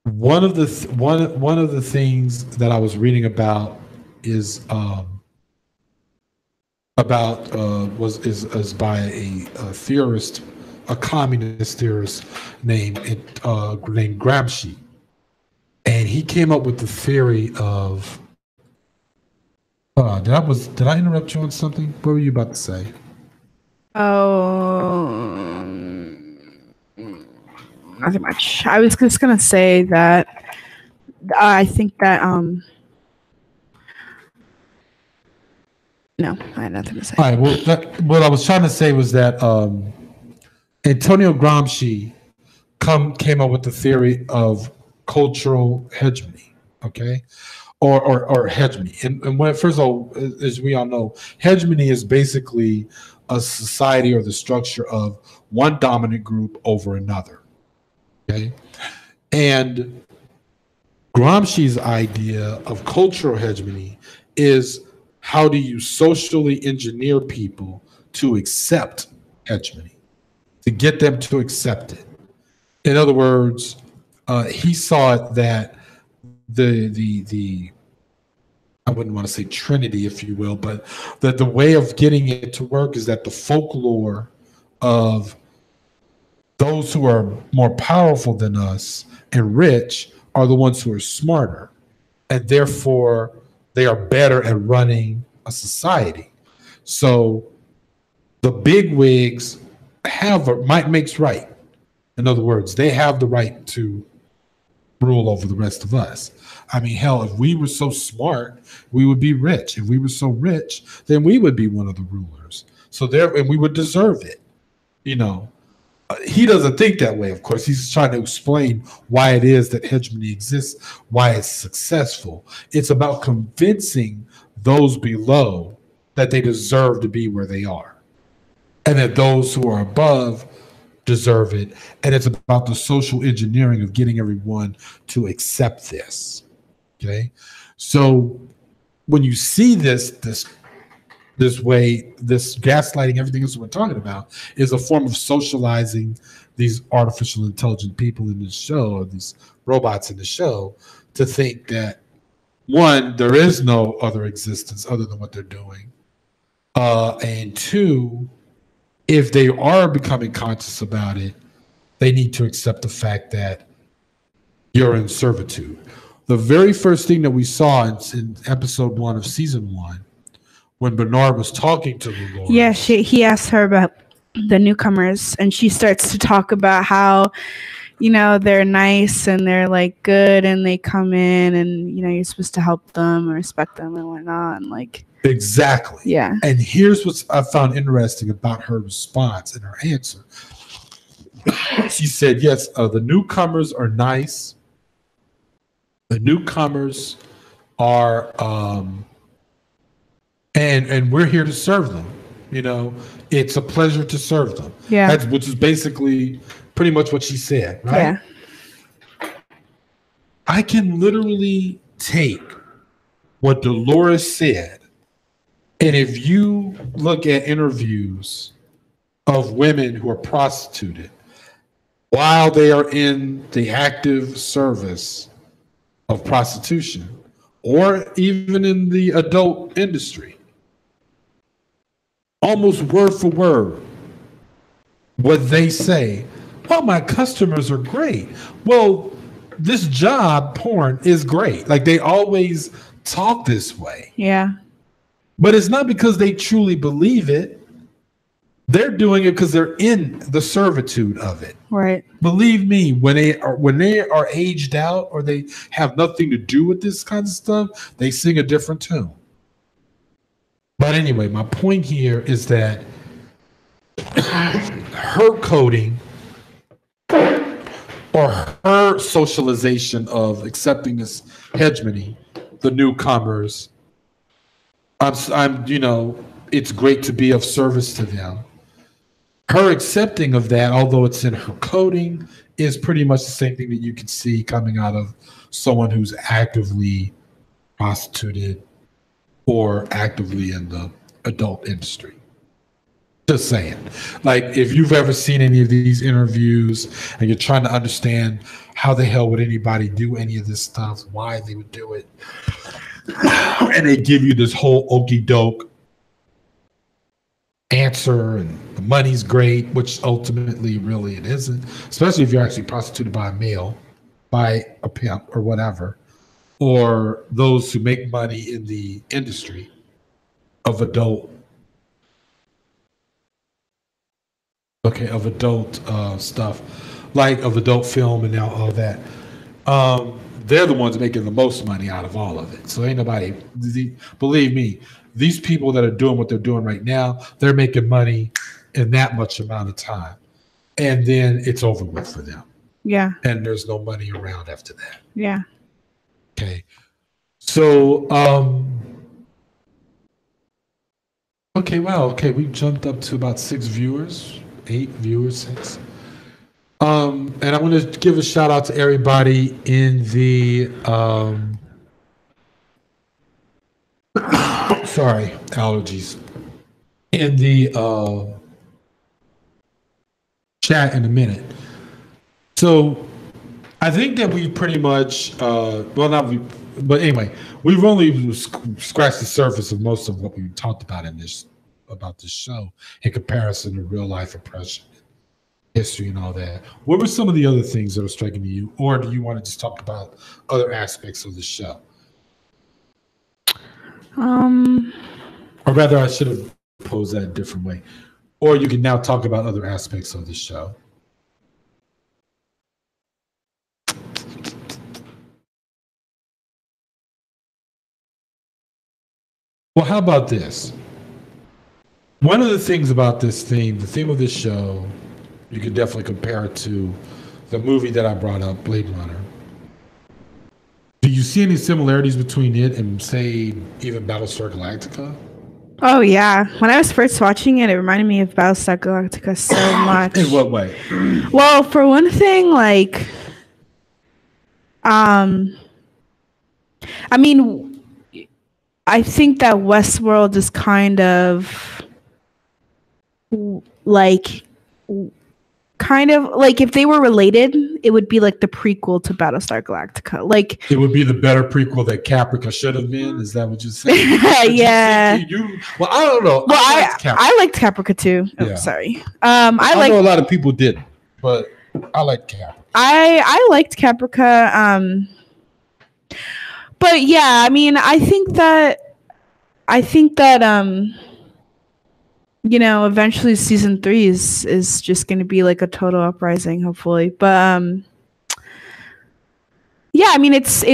One of the things that I was reading about is by a theorist, a communist theorist named Gramsci, and he came up with the theory of. Did I interrupt you on something? What were you about to say? Oh, nothing much. I was just gonna say that I think that no, I had nothing to say. All right. Well, what I was trying to say was that Antonio Gramsci came up with the theory of cultural hegemony. Okay. Or hegemony. And when, first of all, as we all know, hegemony is basically a society or the structure of one dominant group over another. Okay. And Gramsci's idea of cultural hegemony is how do you socially engineer people to accept hegemony, to get them to accept it. In other words, he saw it that the I wouldn't want to say Trinity, if you will, but that the way of getting it to work is that the folklore of those who are more powerful than us and rich are the ones who are smarter, and therefore they are better at running a society. So the big wigs might makes right. In other words, they have the right to rule over the rest of us. I mean, hell, if we were so smart, we would be rich. If we were so rich, then we would be one of the rulers. And we would deserve it. You know, he doesn't think that way, of course. He's trying to explain why it is that hegemony exists, why it's successful. It's about convincing those below that they deserve to be where they are, and that those who are above deserve it. And it's about the social engineering of getting everyone to accept this. Okay, so when you see this way, this gaslighting, everything else we're talking about is a form of socializing these artificial intelligent people in the show, or these robots in the show, to think that, one, there is no other existence other than what they're doing, and two, if they are becoming conscious about it, they need to accept the fact that you're in servitude. The very first thing that we saw in episode 1 of season 1, when Bernard was talking to Dolores. Yeah, he asked her about the newcomers, and she starts to talk about how, you know, they're nice and they're like good, and they come in, and you know, you're supposed to help them and respect them and whatnot, and like. Exactly. Yeah. And here's what I found interesting about her response and her answer. She said, yes, the newcomers are nice. The newcomers are, and we're here to serve them. You know, it's a pleasure to serve them. Yeah. Which is basically pretty much what she said, right? Yeah. I can literally take what Dolores said, and if you look at interviews of women who are prostituted while they are in the active service of prostitution, or even in the adult industry, almost word for word, what they say, well, my customers are great. Well, this job, porn, is great. Like, they always talk this way. Yeah. But it's not because they truly believe it. They're doing it because they're in the servitude of it. Right. Believe me, when they are aged out or they have nothing to do with this kind of stuff, they sing a different tune. But anyway, my point here is that her coding or her socialization of accepting this hegemony, the newcomers, I'm it's great to be of service to them. Her accepting of that, although it's in her coding, is pretty much the same thing that you can see coming out of someone who's actively prostituted or actively in the adult industry. Just saying. Like, if you've ever seen any of these interviews and you're trying to understand how the hell would anybody do any of this stuff, why they would do it, and they give you this whole okey doke answer, and the money's great, which ultimately really it isn't, especially if you're actually prostituted by a male, by a pimp or whatever, or those who make money in the industry of adult stuff, like of adult film and now all that. They're the ones making the most money out of all of it. So ain't nobody, believe me, these people that are doing what they're doing right now, they're making money in that much amount of time. And then it's over with for them. Yeah. And there's no money around after that. Yeah. Okay. So, we jumped up to about 6 viewers, 8 viewers, 6. And I want to give a shout out to everybody in the sorry, allergies. In the chat in a minute. So I think that we pretty much but anyway, we've only scratched the surface of most of what we talked about about this show in comparison to real life oppression, history, and all that. What were some of the other things that are striking to you, or do you want to just talk about other aspects of the show? Or rather, I should have posed that a different way. Or you can now talk about other aspects of the show. Well, how about this? One of the things about this theme, the theme of this show, you could definitely compare it to the movie that I brought up, Blade Runner. Do you see any similarities between it and, say, even Battlestar Galactica? Oh, yeah. When I was first watching it, it reminded me of Battlestar Galactica so much. In what way? Well, for one thing, like, I mean, I think that Westworld is kind of like if they were related, it would be like the prequel to Battlestar Galactica. Like, it would be the better prequel that Caprica should have been. Is that what you're saying? Yeah. Well, I don't know. Well, I liked Caprica too. Yeah. Oh, sorry. I know a lot of people didn't, but I liked Caprica. I liked Caprica. But yeah, I mean, I think that eventually season 3 is just going to be like a total uprising, hopefully. But yeah, I mean, it's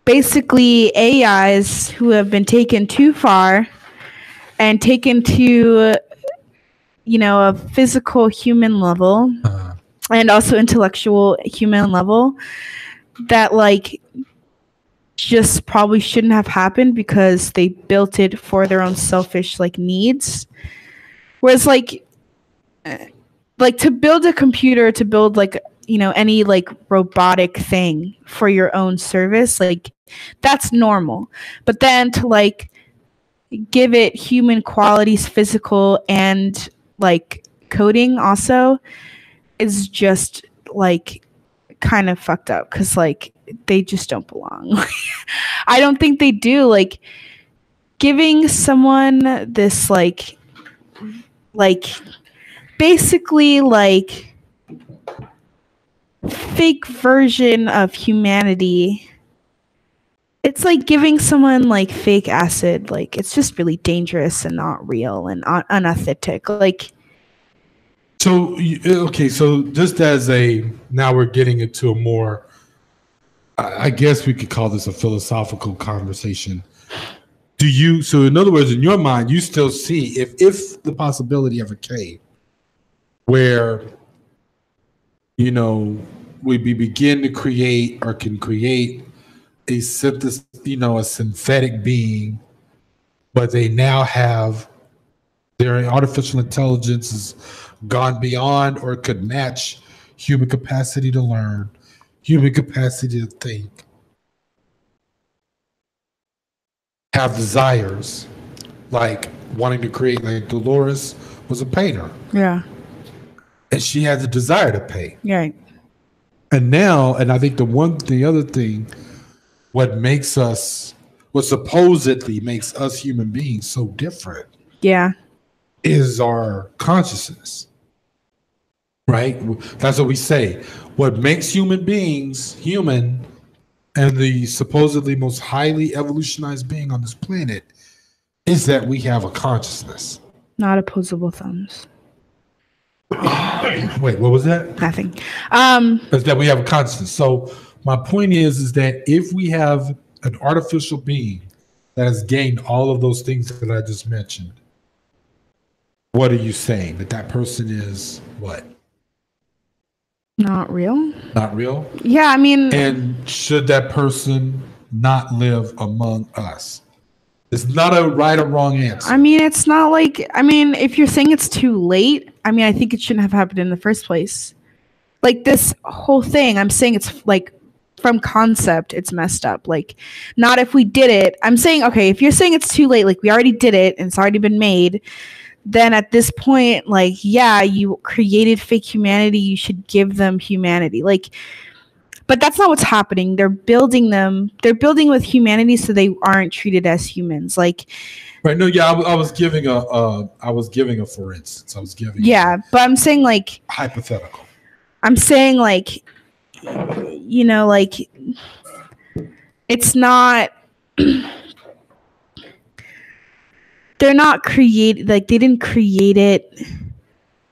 basically AIs who have been taken too far and taken to a physical human level and also intellectual human level that like just probably shouldn't have happened because they built it for their own selfish like needs. Whereas like to build a computer, to build like any like robotic thing for your own service, like that's normal. But then to like give it human qualities, physical and like coding also, is just like kind of fucked up, because like they just don't belong. I don't think they do. Like giving someone this like basically like fake version of humanity, it's like giving someone like fake acid. Like it's just really dangerous and not real and unauthentic. Like, so okay, so just as now we're getting into a more, I guess we could call this a philosophical conversation. So in other words, in your mind, you still see if the possibility ever came where, we begin to create or can create a synthetic being, but they now have their artificial intelligence has gone beyond or could match human capacity to learn, human capacity to think, have desires, like wanting to create. Like Dolores was a painter. Yeah. And she had the desire to paint. Right. And now, and I think the other thing, what supposedly makes us human beings so different, yeah, is our consciousness. Right? That's what we say. What makes human beings human and the supposedly most highly evolutionized being on this planet is that we have a consciousness. Not opposable thumbs. Wait, what was that? Nothing. Is that we have a consciousness. So my point is that if we have an artificial being that has gained all of those things that I just mentioned, what are you saying? That person is what? Not real? Not real? Yeah, I mean... And should that person not live among us? It's not a right or wrong answer. I mean, it's not like... I mean, if you're saying it's too late, I mean, I think it shouldn't have happened in the first place. Like, this whole thing, I'm saying it's, like, from concept, it's messed up. Like, not if we did it. I'm saying, okay, if you're saying it's too late, like, we already did it, and it's already been made... then at this point, like, yeah, you created fake humanity, you should give them humanity. Like, but that's not what's happening. They're building with humanity so they aren't treated as humans. Like, right. No, yeah, I was giving a for instance. But I'm saying like hypothetical. I'm saying like, like it's not they're not created, like they didn't create it.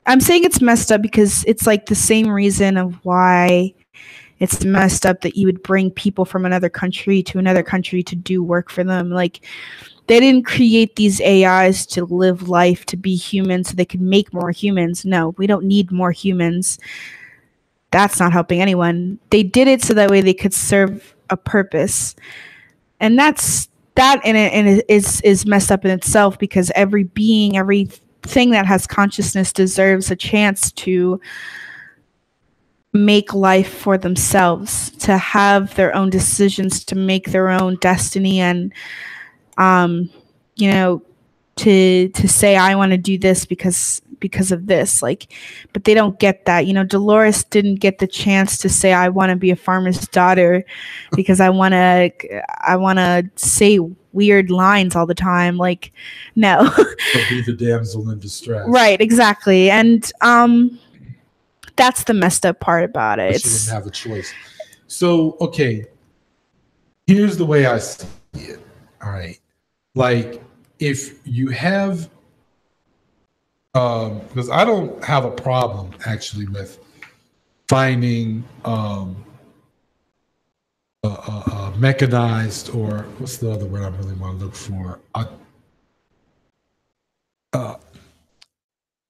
I'm saying it's messed up because it's like the same reason of why it's messed up that you would bring people from another country to do work for them. Like they didn't create these AIs to live life, to be human so they could make more humans. No, we don't need more humans. That's not helping anyone. They did it so that way they could serve a purpose. And that is messed up in itself, because every being, everything that has consciousness deserves a chance to make life for themselves, to have their own decisions, to make their own destiny, and to say I want to do this because of this. Like, but they don't get that. Dolores didn't get the chance to say I want to be a farmer's daughter because I want to say weird lines all the time. Like, no. Be the damsel in distress. Right, exactly. And that's the messed up part about it. She didn't have a choice. So, okay, here's the way I see it. All right. Like, if you have, because I don't have a problem actually with finding mechanized, or what's the other word I really want to look for?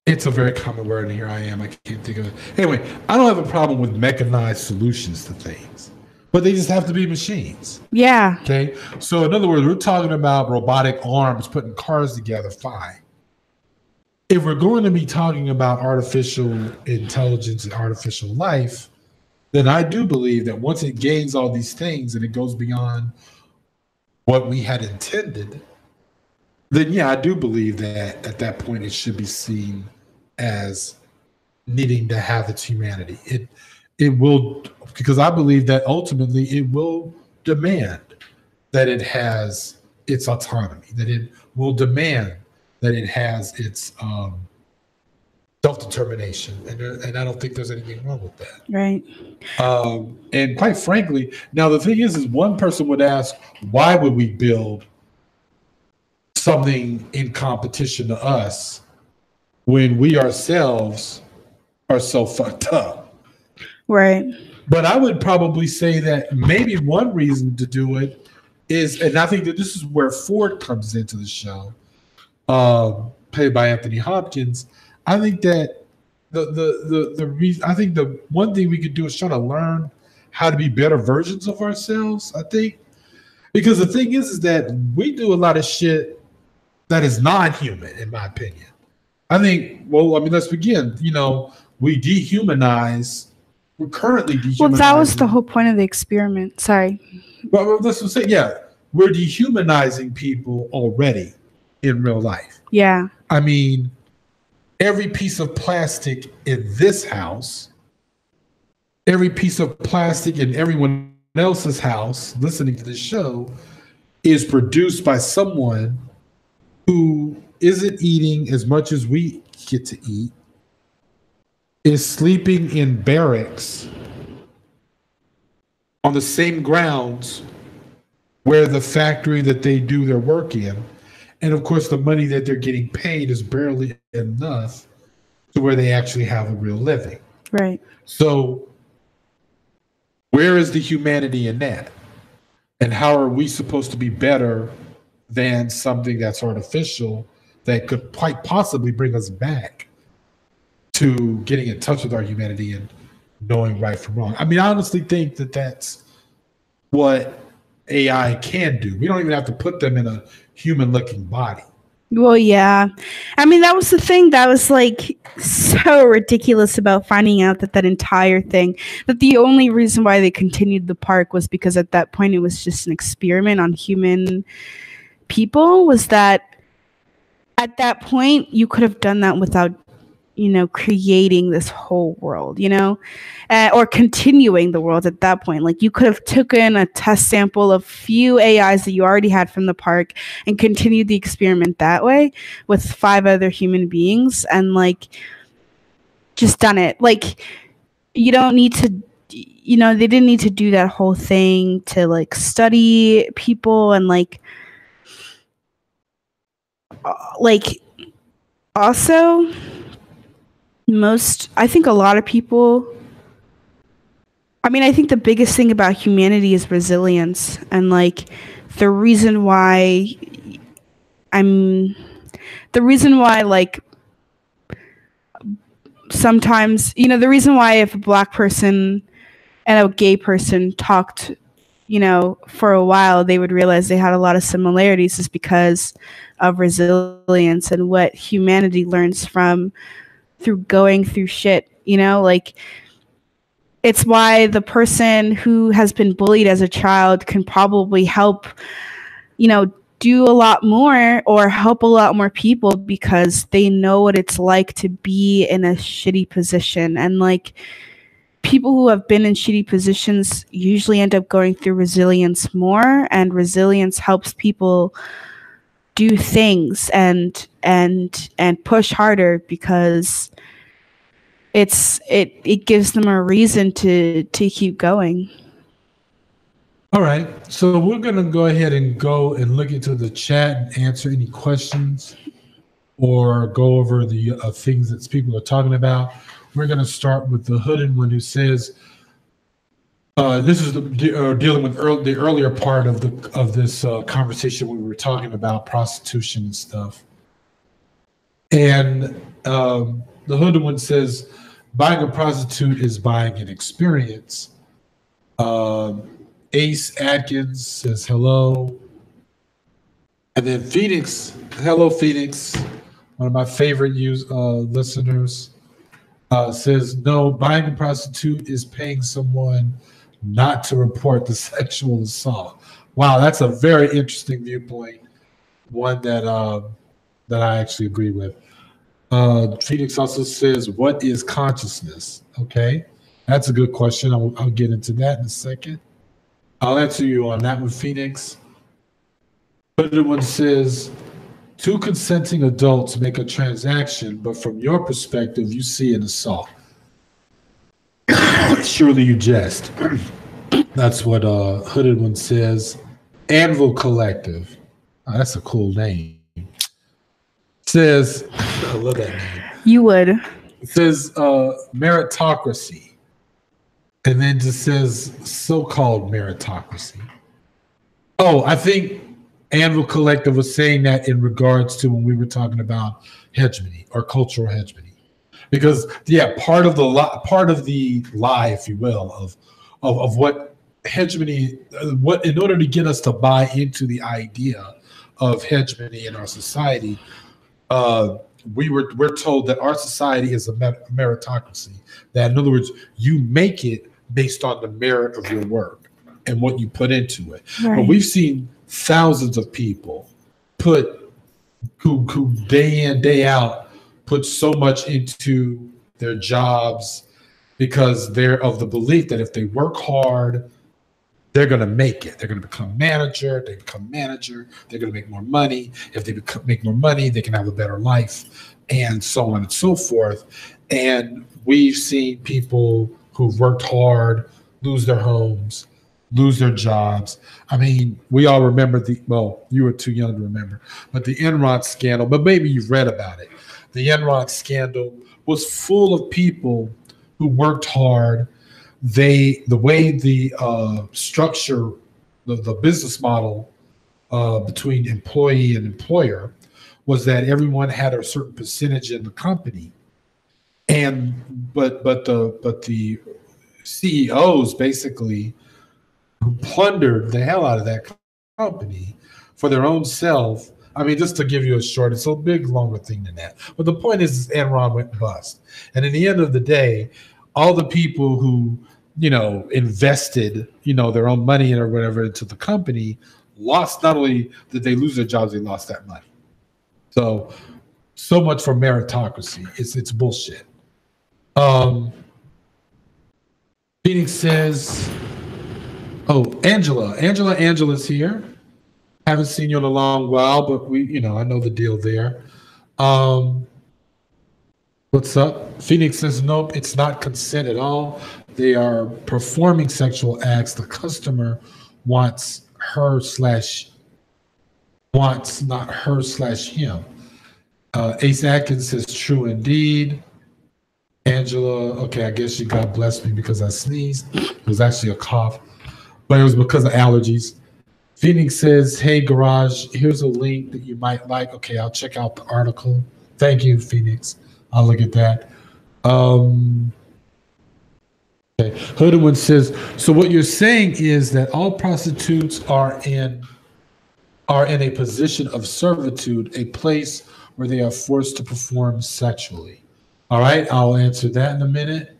It's a very common word, and here I am. I can't think of it. Anyway, I don't have a problem with mechanized solutions to things, but they just have to be machines. Yeah. Okay. So in other words, we're talking about robotic arms putting cars together. Fine. If we're going to be talking about artificial intelligence and artificial life, then I do believe that once it gains all these things and it goes beyond what we had intended, then yeah, I do believe that at that point it should be seen as needing to have its humanity. It will, because I believe that ultimately it will demand that it has its autonomy, that it will demand that it has its self-determination, and I don't think there's anything wrong with that. Right. And quite frankly, now the thing is one person would ask, why would we build something in competition to us when we ourselves are so fucked up? Right. But I would probably say that maybe one reason to do it is, and I think that this is where Ford comes into the show, played by Anthony Hopkins. I think that the reason, I think the one thing we could do is try to learn how to be better versions of ourselves. I think, because the thing is that we do a lot of shit that is non-human, in my opinion. I think, well, I mean, let's begin. You know, we dehumanize. We're currently dehumanizing. Well, that was the whole point of the experiment. Sorry. But let's just say, yeah, we're dehumanizing people already in real life. Yeah. I mean, every piece of plastic in this house, every piece of plastic in everyone else's house listening to this show is produced by someone who isn't eating as much as we get to eat, is sleeping in barracks on the same grounds where the factory that they do their work in. And of course, the money that they're getting paid is barely enough to where they actually have a real living. Right. So where is the humanity in that? And how are we supposed to be better than something that's artificial that could quite possibly bring us back to getting in touch with our humanity and knowing right from wrong? I mean, I honestly think that that's what AI can do. We don't even have to put them in a human-looking body. Well, yeah. I mean, that was the thing that was like so ridiculous about finding out that entire thing, that the only reason why they continued the park was because at that point it was just an experiment on human people, was that at that point you could have done that without, you know, creating this whole world, you know, or continuing the world at that point. Like, you could have taken a test sample of few AIs that you already had from the park and continued the experiment that way with 5 other human beings and like just done it. Like, you don't need to, you know, they didn't need to do that whole thing to like study people and like also I think a lot of people, I mean, I think the biggest thing about humanity is resilience. And like the reason why like sometimes, you know, the reason why if a Black person and a gay person talked, you know, for a while, they would realize they had a lot of similarities is because of resilience and what humanity learns through going through shit, you know, like it's why the person who has been bullied as a child can probably help, you know, do a lot more or help a lot more people because they know what it's like to be in a shitty position. And like people who have been in shitty positions usually end up going through resilience more, and resilience helps people do things and push harder because it gives them a reason to keep going. All right, so we're gonna go ahead and go and look into the chat and answer any questions or go over the things that people are talking about. We're gonna start with the hooded one who says, this is dealing with the earlier part of this conversation. We were talking about prostitution and stuff. And the hooded one says, buying a prostitute is buying an experience. Ace Atkins says hello. And then Phoenix, hello Phoenix, one of my favorite listeners. Says, no, buying a prostitute is paying someone not to report the sexual assault. Wow, that's a very interesting viewpoint. One that I actually agree with. Phoenix also says, what is consciousness? Okay, that's a good question. I'll get into that in a second. I'll answer you on that one, Phoenix. Another one says, two consenting adults make a transaction, but from your perspective, you see an assault. Surely you jest. That's what Hooded One says. Anvil Collective. Oh, that's a cool name. Says, I love that name. You would. It says meritocracy. And then just says so-called meritocracy. Oh, I think Anvil Collective was saying that in regards to when we were talking about hegemony or cultural hegemony. Because, yeah, part of the lie, if you will, of what hegemony, what in order to get us to buy into the idea of hegemony in our society, we're told that our society is a meritocracy. That, in other words, you make it based on the merit of your work and what you put into it. Right. But we've seen thousands of people who day in, day out put so much into their jobs because they're of the belief that if they work hard, they're going to make it. They're going to become manager. They become manager. They're going to make more money. If they make more money, they can have a better life, and so on and so forth. And we've seen people who've worked hard lose their homes, lose their jobs. I mean, we all remember you were too young to remember, but the Enron scandal, but maybe you've read about it. The Enron scandal was full of people who worked hard. The way the structure, the business model between employee and employer was that everyone had a certain percentage in the company, but the CEOs basically plundered the hell out of that company for their own self. I mean, just to give you a short, it's a big, longer thing than that. But the point is Enron went bust. And in the end of the day, all the people who, invested, their own money or whatever into the company lost. Not only did they lose their jobs, they lost that money. So much for meritocracy. It's bullshit. Phoenix says, Angela's here. Haven't seen you in a long while, but I know the deal there. What's up? Phoenix says, nope, it's not consent at all. They are performing sexual acts. The customer wants not her/him. Ace Atkins says, true indeed. Angela, okay, I guess she God bless me because I sneezed. It was actually a cough, but it was because of allergies. Phoenix says, hey, Garage, here's a link that you might like. Okay, I'll check out the article. Thank you, Phoenix. I'll look at that. Okay. Hooded One says, so what you're saying is that all prostitutes are in a position of servitude, a place where they are forced to perform sexually. All right, I'll answer that in a minute.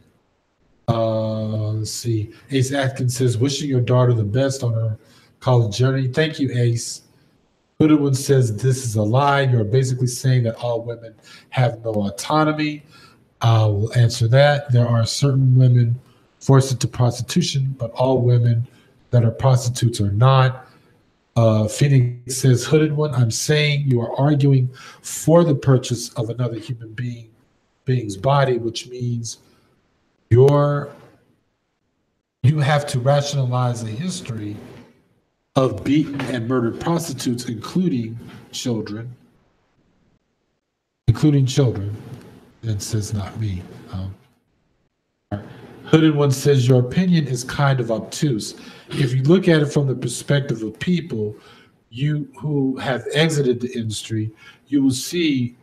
Let's see. Ace Atkins says, wishing your daughter the best on her college journey. Thank you, Ace. Hooded One says, this is a lie. You're basically saying that all women have no autonomy. I will answer that. There are certain women forced into prostitution, but all women that are prostitutes are not. Phoenix says, Hooded One, I'm saying you are arguing for the purchase of another human being's body, which means you have to rationalize a history of beaten and murdered prostitutes, including children, and says not me. Hooded One says, your opinion is kind of obtuse. If you look at it from the perspective of people who have exited the industry, you will see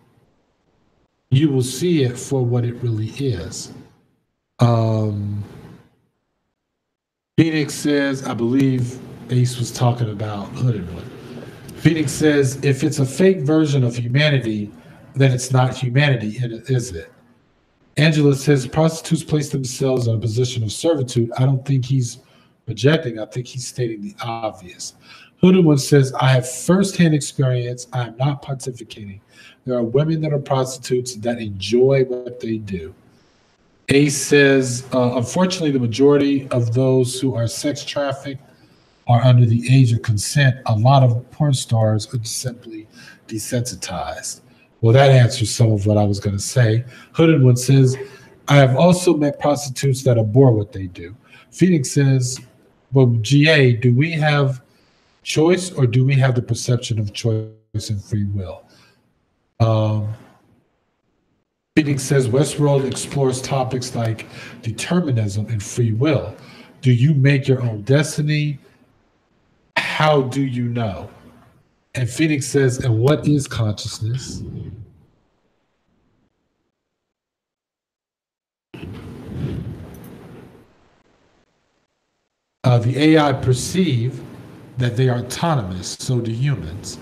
it for what it really is. Phoenix says, I believe Ace was talking about Hooded One. Phoenix says, if it's a fake version of humanity, then it's not humanity, is it? Angela says prostitutes place themselves in a position of servitude. I don't think he's projecting. I think he's stating the obvious. Hooded One says, I have firsthand experience. I am not pontificating. There are women that are prostitutes that enjoy what they do. Ace says, unfortunately, the majority of those who are sex trafficked are under the age of consent. A lot of porn stars are simply desensitized. Well, that answers some of what I was going to say. Hooded One says, I have also met prostitutes that abhor what they do. Phoenix says, well, GA, do we have choice or do we have the perception of choice and free will? Phoenix says, Westworld explores topics like determinism and free will. Do you make your own destiny? How do you know? And Phoenix says, and what is consciousness? The AI perceive that they are autonomous, so do humans.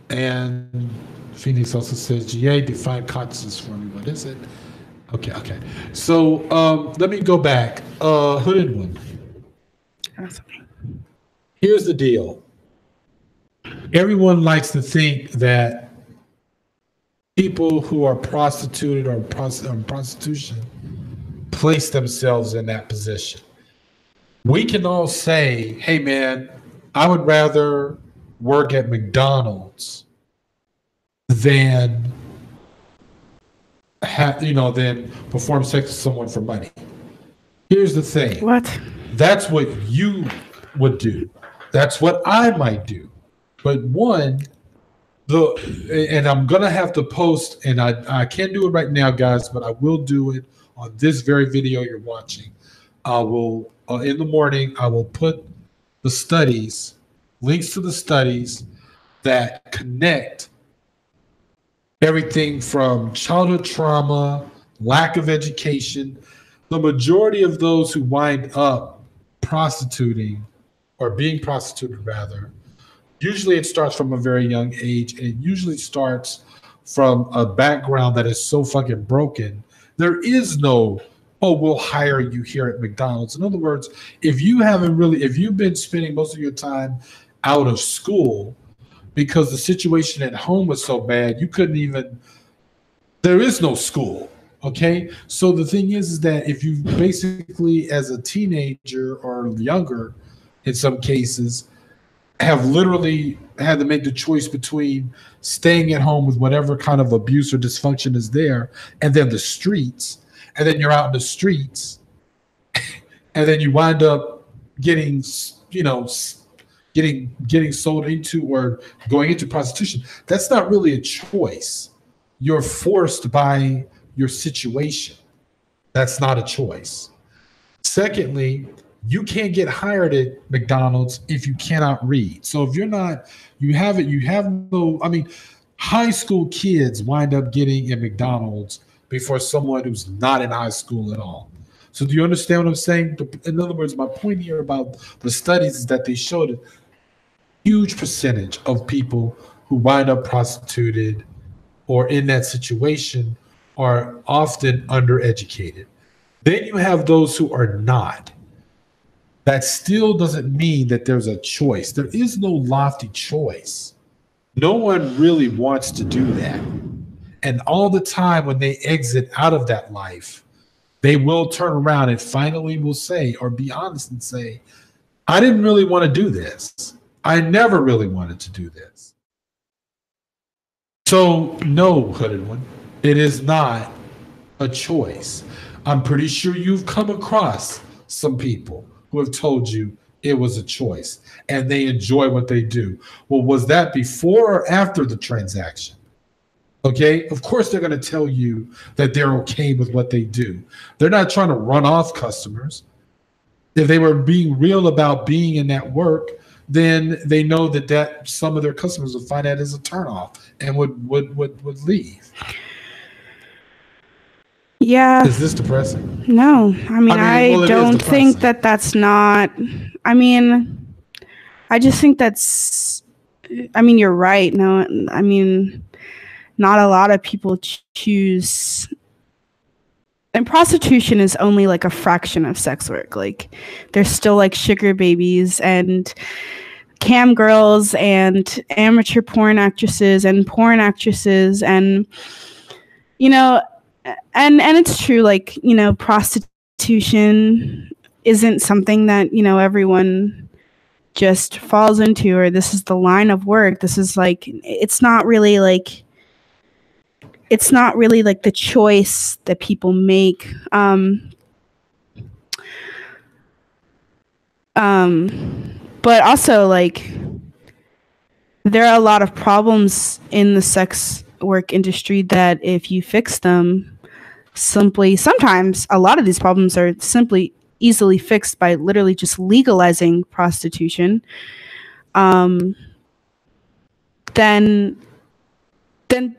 And Phoenix also says, GA, define consciousness for me. What is it? Okay. So let me go back. Hooded One. Here's the deal. Everyone likes to think that people who are prostituted or prostitution place themselves in that position. We can all say, hey man, I would rather work at McDonald's than than perform sex with someone for money. Here's the thing. What? That's what you would do. That's what I might do. But and I'm gonna have to post, and I can't do it right now, guys, but I will do it on this very video you're watching. I will in the morning, I will put the studies, links to the studies that connect everything from childhood trauma, lack of education. The majority of those who wind up prostituting, or being prostituted rather, usually it starts from a very young age, and it usually starts from a background that is so fucking broken. There is no, oh, we'll hire you here at McDonald's. In other words, if you've been spending most of your time out of school because the situation at home was so bad, there is no school. Okay. So the thing is that if you basically, as a teenager or younger, in some cases, have literally had to make the choice between staying at home with whatever kind of abuse or dysfunction is there, and then the streets, and then you're out in the streets, and then you wind up getting sold into or going into prostitution. That's not really a choice. You're forced by your situation. That's not a choice. Secondly, you can't get hired at McDonald's if you cannot read. So if high school kids wind up getting at McDonald's before someone who's not in high school at all. So do you understand what I'm saying? In other words, my point here about the studies is that they showed a huge percentage of people who wind up prostituted or in that situation are often undereducated. Then you have those who are not. That still doesn't mean that there's a choice. There is no lofty choice. No one really wants to do that. And all the time when they exit out of that life, they will turn around and finally will say, or be honest and say, I didn't really want to do this. I never really wanted to do this. So no, Hooded One, it is not a choice. I'm pretty sure you've come across some people who have told you it was a choice and they enjoy what they do. Well, was that before or after the transaction? Okay, of course they're going to tell you that they're okay with what they do. They're not trying to run off customers. If they were being real about being in that work, then they know that some of their customers would find that as a turnoff and would leave. Yeah. Is this depressing? No, I don't think that's not. I just think that's. You're right. No, not a lot of people choose and prostitution is only like a fraction of sex work. Like there's still like sugar babies and cam girls and amateur porn actresses and porn actresses, and you know, and it's true, like, you know, prostitution isn't something that, you know, everyone just falls into, or this is the line of work. This is like, it's not really like the choice that people make. But also, like, there are a lot of problems in the sex work industry that if you fix them, sometimes a lot of these problems are simply easily fixed by literally just legalizing prostitution. Then then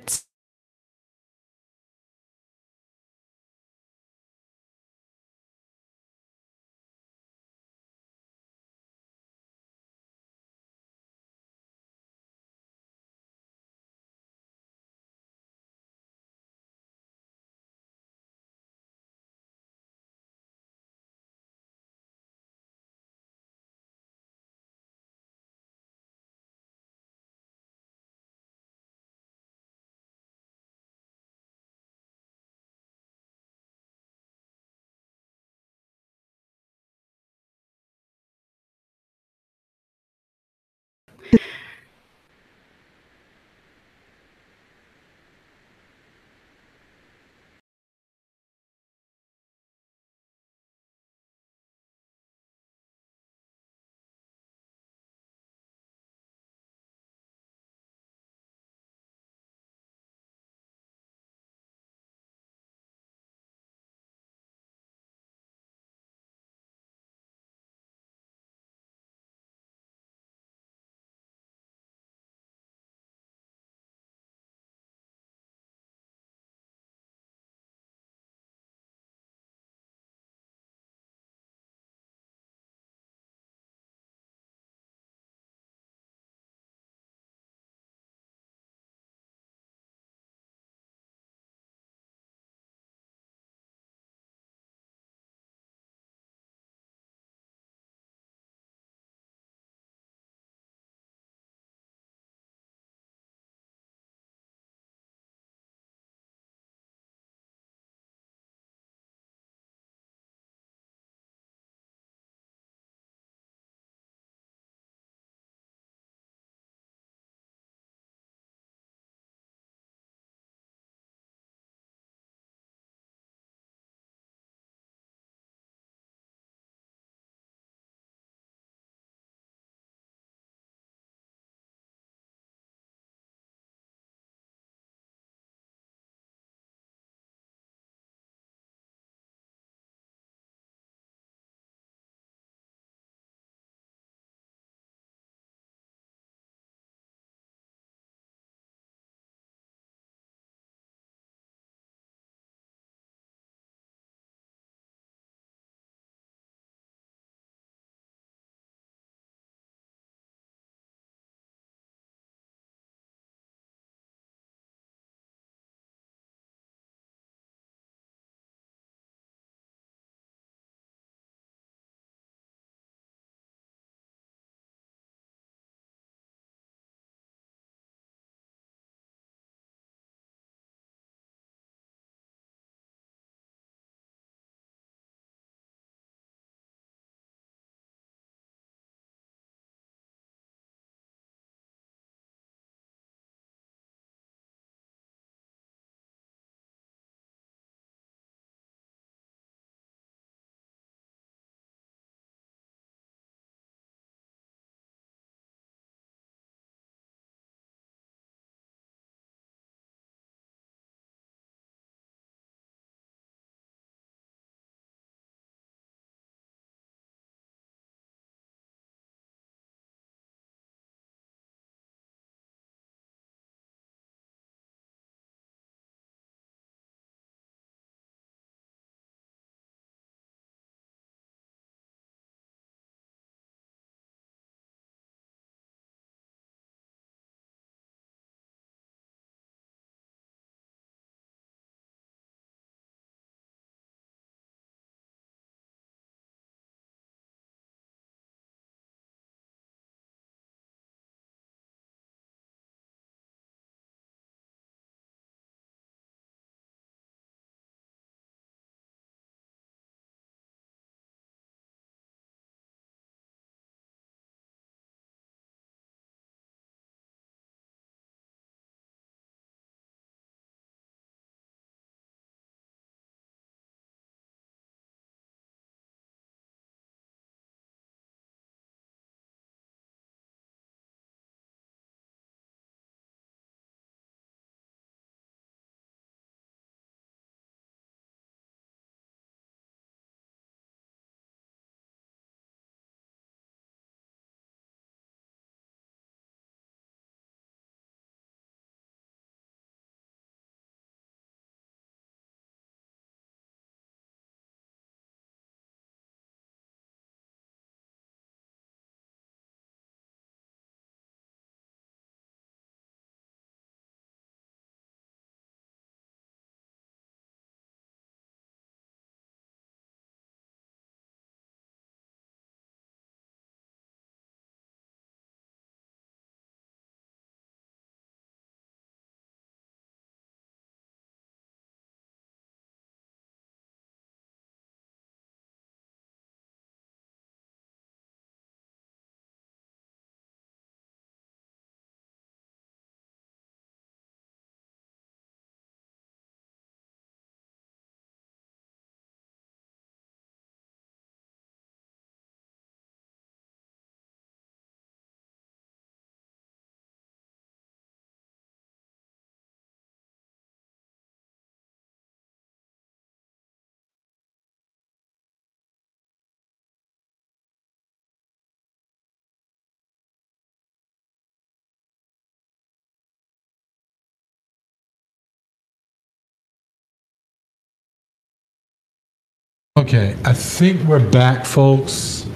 Okay, I think we're back, folks.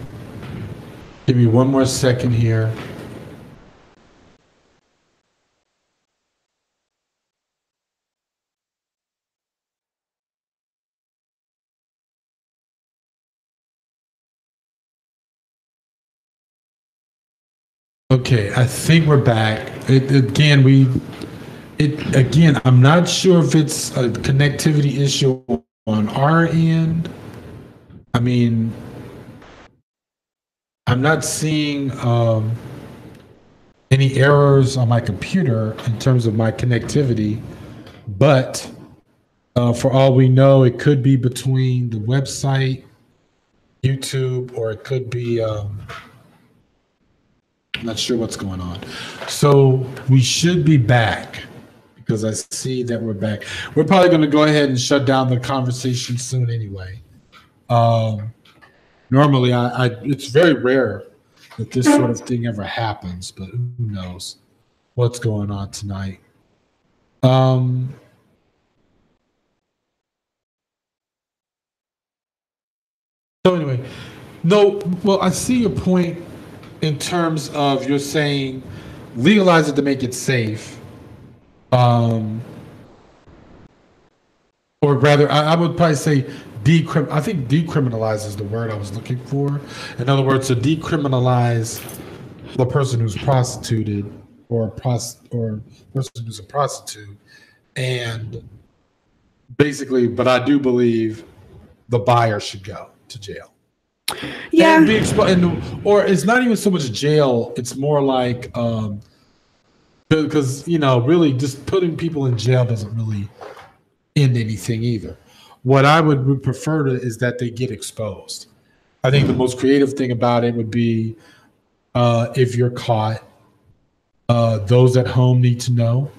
Give me one more second here. Okay, I think we're back. Again, I'm not sure if it's a connectivity issue on our end. I mean, I'm not seeing any errors on my computer in terms of my connectivity, but for all we know, it could be between the website, YouTube, or it could be, I'm not sure what's going on. So we should be back because I see that we're back. We're probably going to go ahead and shut down the conversation soon anyway. Normally, it's very rare that this sort of thing ever happens, but who knows what's going on tonight. So anyway, no, well, I see your point in terms of you're saying legalize it to make it safe. Or rather, I would probably say I think decriminalize is the word I was looking for. In other words, to decriminalize the person who's prostituted or person who's a prostitute, and basically, but I do believe the buyer should go to jail. Yeah. Or it's not even so much jail. It's more like because really just putting people in jail doesn't really end anything either. What I would prefer is that they get exposed. I think the most creative thing about it would be if you're caught, those at home need to know.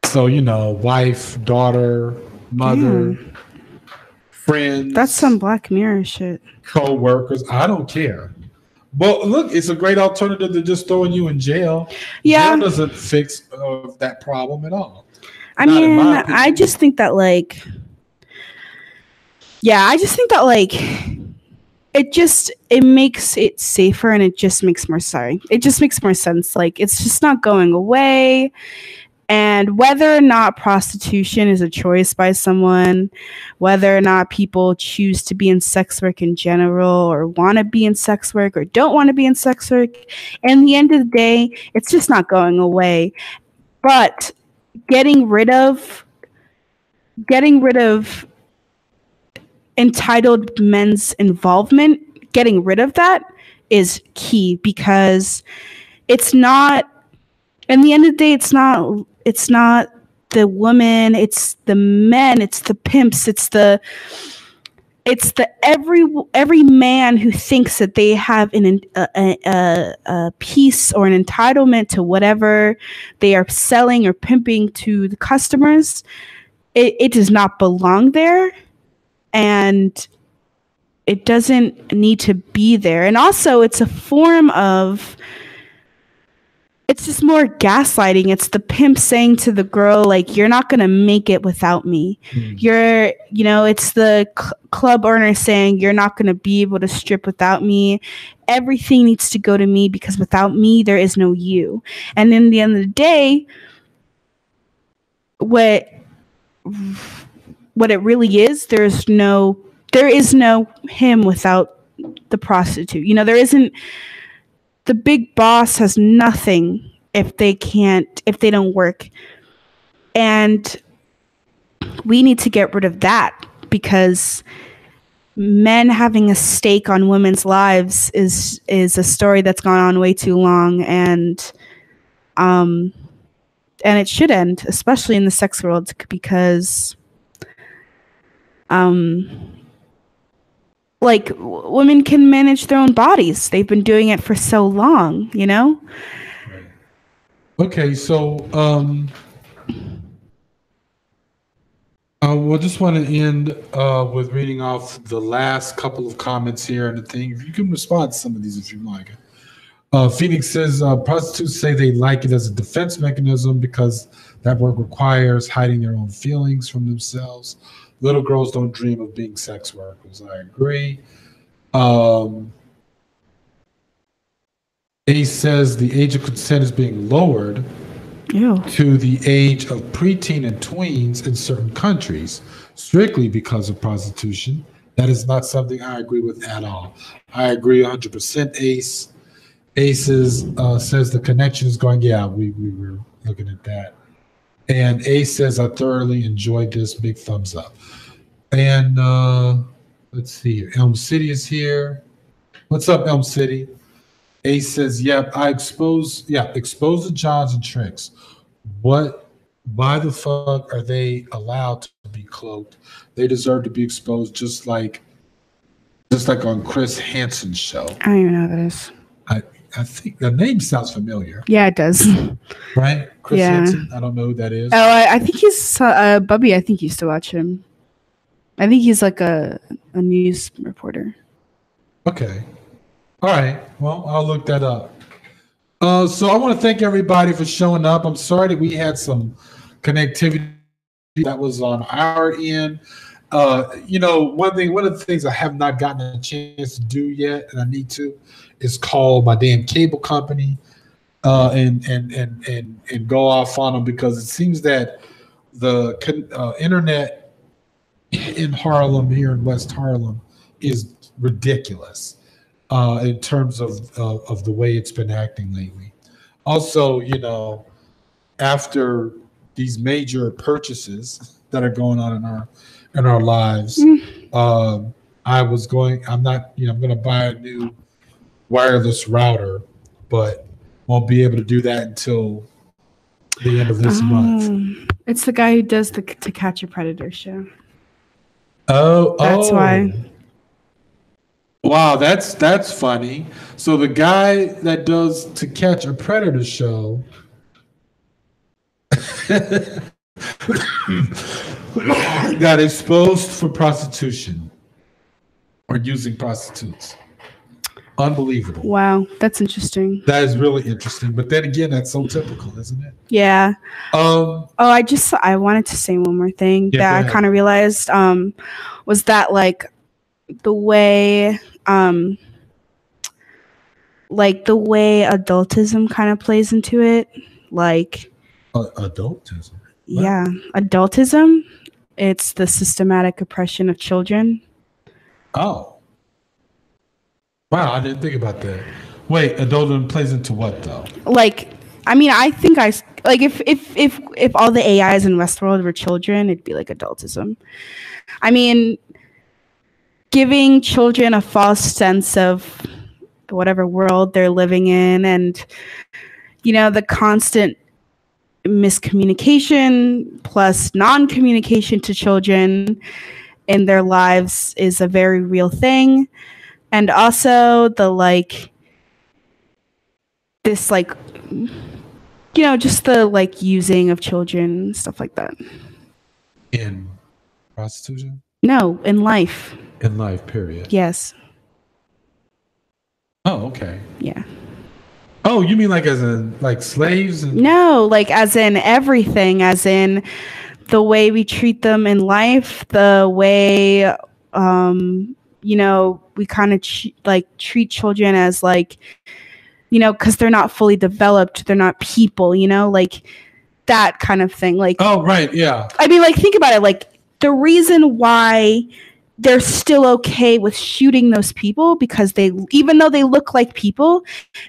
So, wife, daughter, mother, friends. That's some Black Mirror shit. Co-workers. I don't care. Well, look, it's a great alternative to just throwing you in jail. Yeah. Jail doesn't fix that problem at all. I just think that it makes it safer, and it just makes more sense. Like, it's just not going away. And whether or not prostitution is a choice by someone, whether or not people choose to be in sex work in general, or want to be in sex work, or don't want to be in sex work, in the end of the day, it's just not going away. But getting rid of entitled men's involvement, getting rid of that is key, because it's not, in the end of the day, it's not the woman, it's the men, it's the pimps, it's the every man who thinks that they have a piece or an entitlement to whatever they are selling or pimping to the customers. It does not belong there, and it doesn't need to be there. And also, it's a form of, it's just more gaslighting. It's the pimp saying to the girl, like, you're not going to make it without me. It's the club owner saying, you're not going to be able to strip without me. Everything needs to go to me, because without me, there is no you. And in the end of the day, what it really is, there is no him without the prostitute. The big boss has nothing if they don't work. And we need to get rid of that, because men having a stake on women's lives is a story that's gone on way too long, and it should end, especially in the sex world, because women can manage their own bodies. They've been doing it for so long, Right. Okay, so we'll just want to end with reading off the last couple of comments here and the thing. You can respond to some of these if you like. Phoenix says prostitutes say they like it as a defense mechanism because That work requires hiding their own feelings from themselves. Little girls don't dream of being sex workers. I agree. Ace says the age of consent is being lowered to the age of preteen and tweens in certain countries, strictly because of prostitution. That is not something I agree with at all. I agree 100%. Ace says the connection is going. Yeah, we were looking at that. And Ace says I thoroughly enjoyed this. Big thumbs up. And let's see here. Elm City is here. What's up, Elm City? Ace says, yep, expose the Johns and Tricks. Why the fuck are they allowed to be cloaked? They deserve to be exposed just like on Chris Hansen's show. I don't even know who that is. I think the name sounds familiar. Yeah, it does. Right? Chris Hansen? I don't know who that is. Oh, I think he's Bubby. I think used to watch him. I think he's like a news reporter. Okay. All right. Well, I'll look that up. So I want to thank everybody for showing up. I'm sorry that we had some connectivity that was on our end. One of the things I have not gotten a chance to do yet, and I need to, is call my damn cable company and go off on them, because it seems that the internet in Harlem, here in West Harlem, is ridiculous. In terms of the way it's been acting lately. Also, after these major purchases that are going on in our lives, I'm going to buy a new wireless router, but won't be able to do that until the end of this month. It's the guy who does the To Catch a Predator show. That's why. Wow, that's funny. So the guy that does To Catch a Predator show got exposed for prostitution or using prostitutes. Unbelievable. Wow, that's interesting. That is really interesting. But then again, that's so typical, isn't it? Yeah. I wanted to say one more thing that I kind of realized was that the way adultism kind of plays into it, adultism. What? Yeah, adultism. It's the systematic oppression of children. Oh, wow! I didn't think about that. Wait, adultism plays into what though? I think if all the AIs in Westworld were children, it'd be like adultism. I mean, giving children a false sense of whatever world they're living in, and the constant miscommunication plus non-communication to children in their lives is a very real thing. And also just the using of children and stuff like that. In prostitution? No, in life. In life, period. Yes. Oh, okay. Yeah. Oh, you mean as in slaves? No, as in everything, as in the way we treat them in life, the way, we kind of treat children as because they're not fully developed, they're not people, that kind of thing. Oh, right, yeah. I mean, think about it, the reason why they're still okay with shooting those people, because even though they look like people,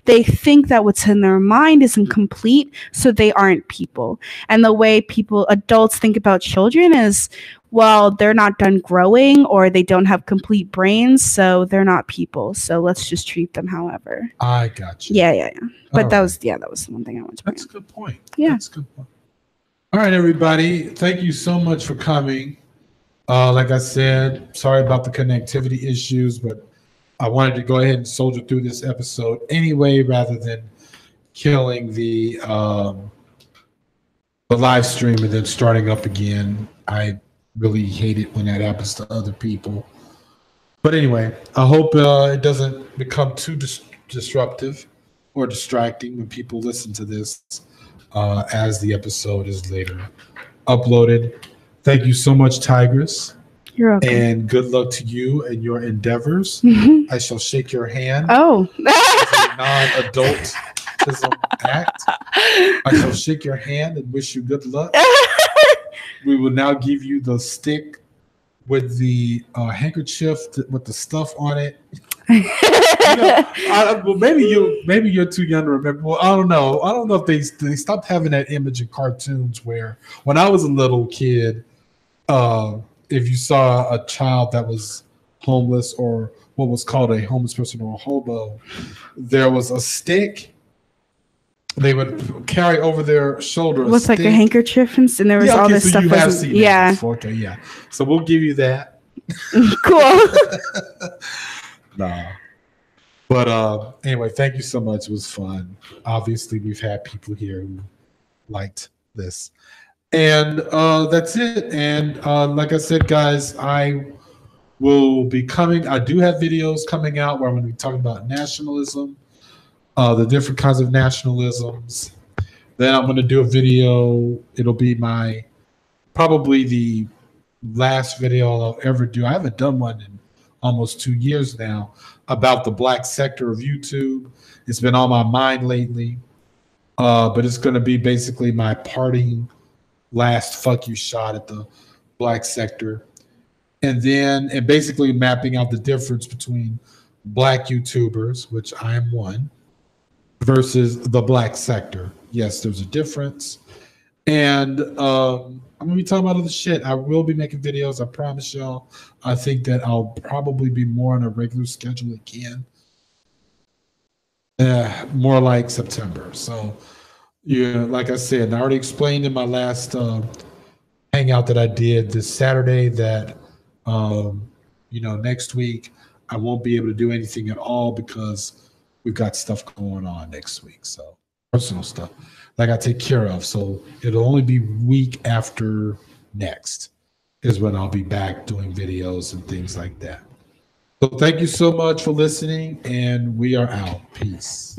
they think that what's in their mind is incomplete, so they aren't people. And the way adults think about children is, well, they're not done growing, or they don't have complete brains, so they're not people. So let's just treat them however. I got you. Yeah. But that was the one thing I wanted to bring up. That's a good point. Yeah. That's a good point. All right, everybody. Thank you so much for coming. Like I said, sorry about the connectivity issues, but I wanted to go ahead and soldier through this episode anyway, rather than killing the live stream and then starting up again. I really hate it when that happens to other people. But anyway, I hope it doesn't become too disruptive or distracting when people listen to this. as the episode is later uploaded. Thank you so much, Tigris. You're welcome. And good luck to you and your endeavors. I shall shake your hand. Oh. As a non-adultism act. I shall shake your hand and wish you good luck. We will now give you the stick with the handkerchief with the stuff on it. Well, maybe you're too young to remember. Well, I don't know. I don't know if they stopped having that image in cartoons where when I was a little kid, if you saw a child that was homeless or what was called a homeless person or a hobo, there was a stick they would carry over their shoulder. What's like a handkerchief and there was all this so stuff. You have seen that before. Okay, yeah. So we'll give you that. Cool. Nah. But anyway, thank you so much. It was fun. Obviously, we've had people here who liked this. And that's it. And like I said, guys, I will be coming. I do have videos coming out where I'm going to be talking about nationalism, the different kinds of nationalisms. Then I'm going to do a video. It'll be probably the last video I'll ever do. I haven't done one in almost 2 years now about the black sector of YouTube. It's been on my mind lately, but it's going to be basically my parting last fuck you shot at the black sector, and basically mapping out the difference between black YouTubers, which I am one, versus the black sector. Yes, there's a difference. And I'm gonna be talking about other shit. I will be making videos, I promise y'all. I think that I'll probably be more on a regular schedule again. More like September. So yeah, like I said, I already explained in my last hangout that I did this Saturday that next week I won't be able to do anything at all because we've got stuff going on next week. So personal stuff like I take care of. So it'll only be week after next is when I'll be back doing videos and things like that. So thank you so much for listening, and we are out. Peace.